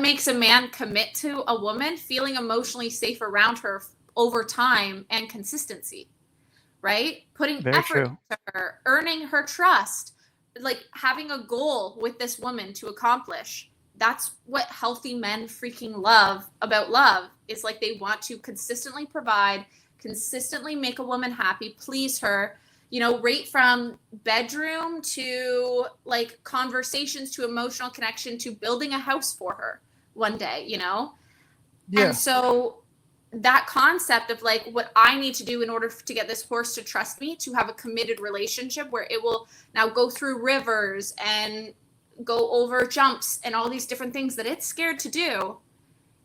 makes a man commit to a woman? Feeling emotionally safe around her over time and consistency, right? Putting effort into her, earning her trust, like having a goal with this woman to accomplish. That's what healthy men freaking love about love. Is like they want to consistently provide, consistently make a woman happy, please her, right from bedroom to like conversations to emotional connection to building a house for her one day, Yeah. And so that concept of like what I need to do in order to get this horse to trust me, to have a committed relationship where it will now go through rivers and go over jumps and all these different things that it's scared to do,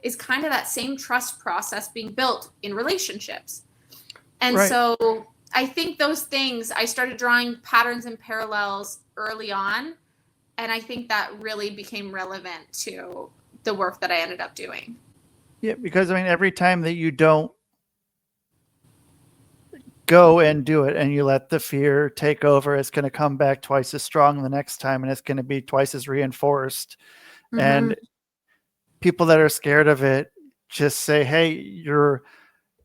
is kind of that same trust process being built in relationships. And so I think those things, I started drawing patterns and parallels early on. And I think that really became relevant to the work that I ended up doing. Yeah, because I mean, every time that you don't go and do it and you let the fear take over, it's going to come back twice as strong the next time, and it's going to be twice as reinforced. Mm-hmm. And people that are scared of it just say, hey, you're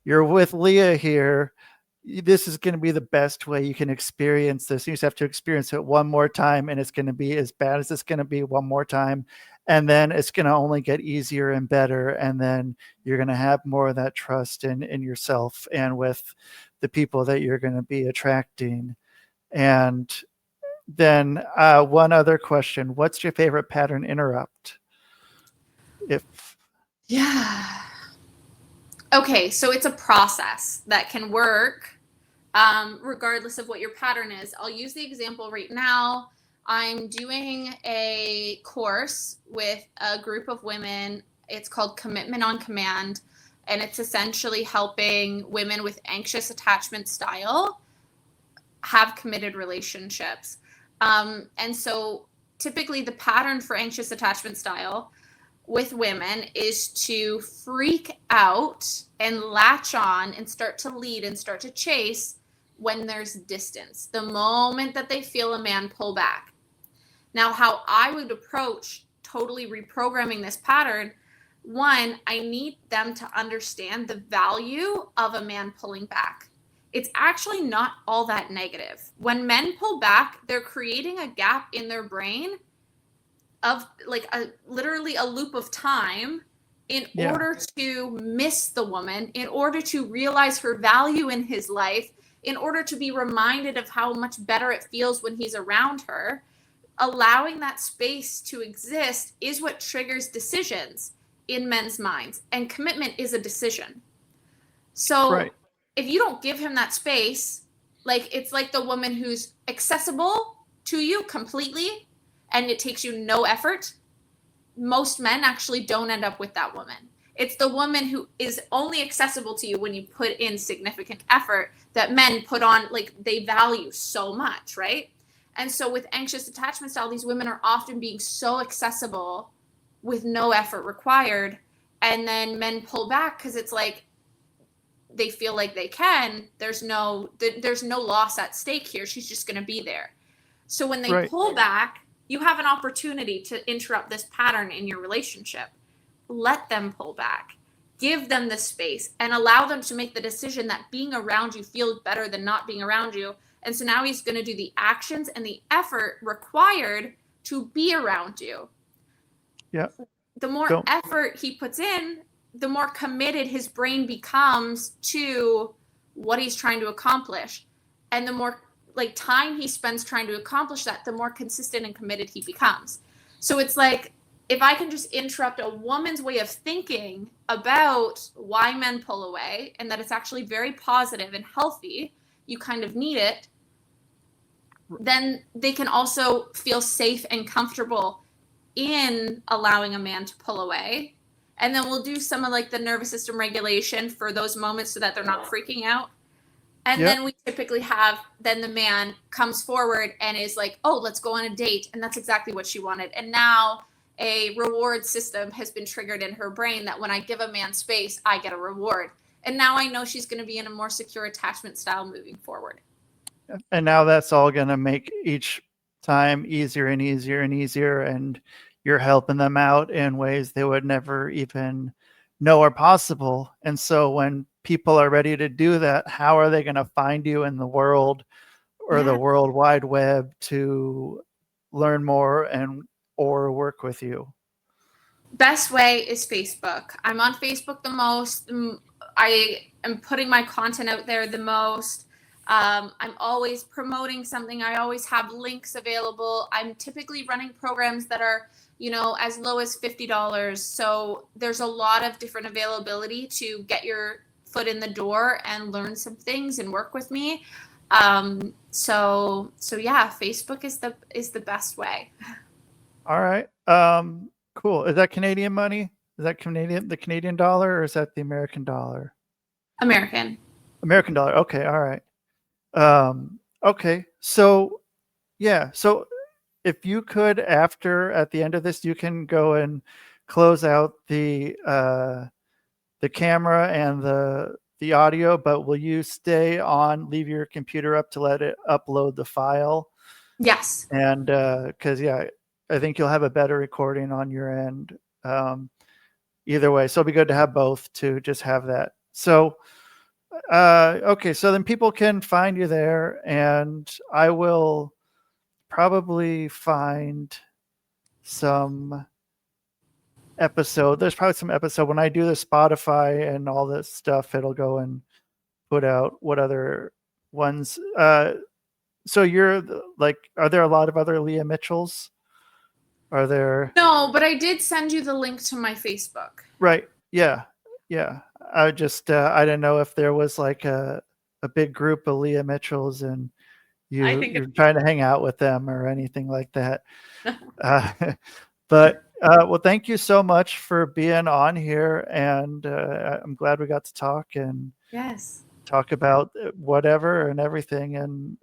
with Leah here. This is going to be the best way you can experience this. You just have to experience it one more time, and it's going to be as bad as it's going to be one more time. And then it's going to only get easier and better. And then you're going to have more of that trust in yourself and with the people that you're going to be attracting. And then one other question. What's your favorite pattern interrupt? Okay, so it's a process that can work regardless of what your pattern is. I'll use the example right now. I'm doing a course with a group of women. It's called Commitment on Command, and it's essentially helping women with anxious attachment style have committed relationships. And so typically the pattern for anxious attachment style with women is to freak out and latch on and start to lead and start to chase when there's distance, the moment that they feel a man pull back. Now, how I would approach totally reprogramming this pattern, one, I need them to understand the value of a man pulling back. It's actually not all that negative. When men pull back, they're creating a gap in their brain of like literally a loop of time in order to miss the woman, in order to realize her value in his life, in order to be reminded of how much better it feels when he's around her. Allowing that space to exist is what triggers decisions in men's minds, and commitment is a decision. So if you don't give him that space, like it's like the woman who's accessible to you completely and it takes you no effort. Most men actually don't end up with that woman. It's the woman who is only accessible to you when you put in significant effort that men put on, like they value so much, right? And so with anxious attachment style, these women are often being so accessible with no effort required. And then men pull back because it's like they feel like they can. There's no loss at stake here. She's just going to be there. So when they pull back, you have an opportunity to interrupt this pattern in your relationship. Let them pull back. Give them the space and allow them to make the decision that being around you feels better than not being around you. And so now he's going to do the actions and the effort required to be around you. Yeah. The more effort he puts in, the more committed his brain becomes to what he's trying to accomplish. And the more like time he spends trying to accomplish that, the more consistent and committed he becomes. So it's like, if I can just interrupt a woman's way of thinking about why men pull away and that it's actually very positive and healthy, you kind of need it, then they can also feel safe and comfortable in allowing a man to pull away. And then we'll do some of like the nervous system regulation for those moments so that they're not freaking out. And then we typically have, then the man comes forward and is like, oh, let's go on a date. And that's exactly what she wanted. And now a reward system has been triggered in her brain that when I give a man space, I get a reward. And now I know she's going to be in a more secure attachment style moving forward. And now that's all going to make each time easier and easier and easier. And you're helping them out in ways they would never even know are possible. And so when people are ready to do that, how are they going to find you in the world or the World Wide Web to learn more and or work with you? Best way is Facebook. I'm on Facebook the most. I am putting my content out there the most. I'm always promoting something. I always have links available. I'm typically running programs that are, as low as $50. So there's a lot of different availability to get your foot in the door and learn some things and work with me. So yeah, Facebook is the best way. All right. Cool. Is that Canadian money? Is that the Canadian dollar, or is that the American dollar? American dollar. Okay. All right. Okay. So yeah. So if you could, at the end of this, you can go and close out the camera and the audio, but will you stay on, leave your computer up to let it upload the file? Yes. And because I think you'll have a better recording on your end. Either way, so it'll be good to have both, to just have that. So okay, so then people can find you there, and I will probably find some episode. There's probably some episode when I do the Spotify and all this stuff, it'll go and put out what other ones. So you're like, are there a lot of other Leah Mitchells? Are there? No, but I did send you the link to my Facebook. Right. Yeah. I just I didn't know if there was like a big group of Leah Mitchells and you're trying to hang out with them or anything like that. But well, thank you so much for being on here, and I'm glad we got to talk and talk about whatever and everything and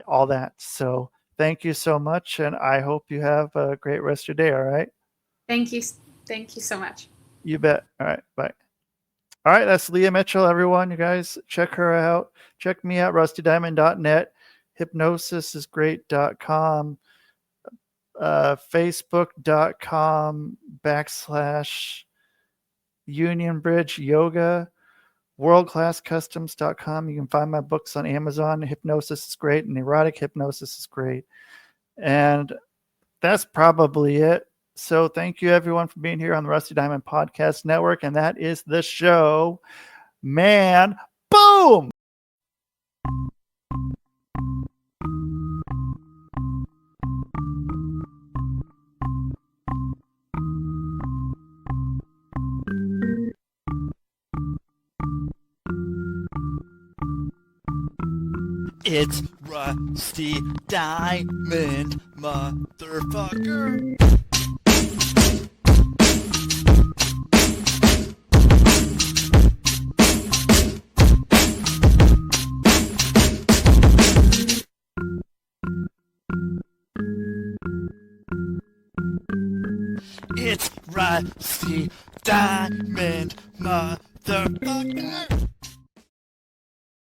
all that. So thank you so much, and I hope you have a great rest of your day. All right. Thank you so much. You bet. All right. Bye. All right. That's Leah Mitchell, everyone. You guys check her out. Check me out, rustydiamond.net. Hypnosisisgreat.com. Facebook.com/Union Bridge Yoga. Worldclasscustoms.com. You can find my books on Amazon. Hypnosis is great, and erotic hypnosis is great. And that's probably it. So thank you, everyone, for being here on the Rusty Diamond Podcast Network. And that is the show. Man, boom! It's Rusty Diamond, motherfucker. It's Rusty Diamond, motherfucker.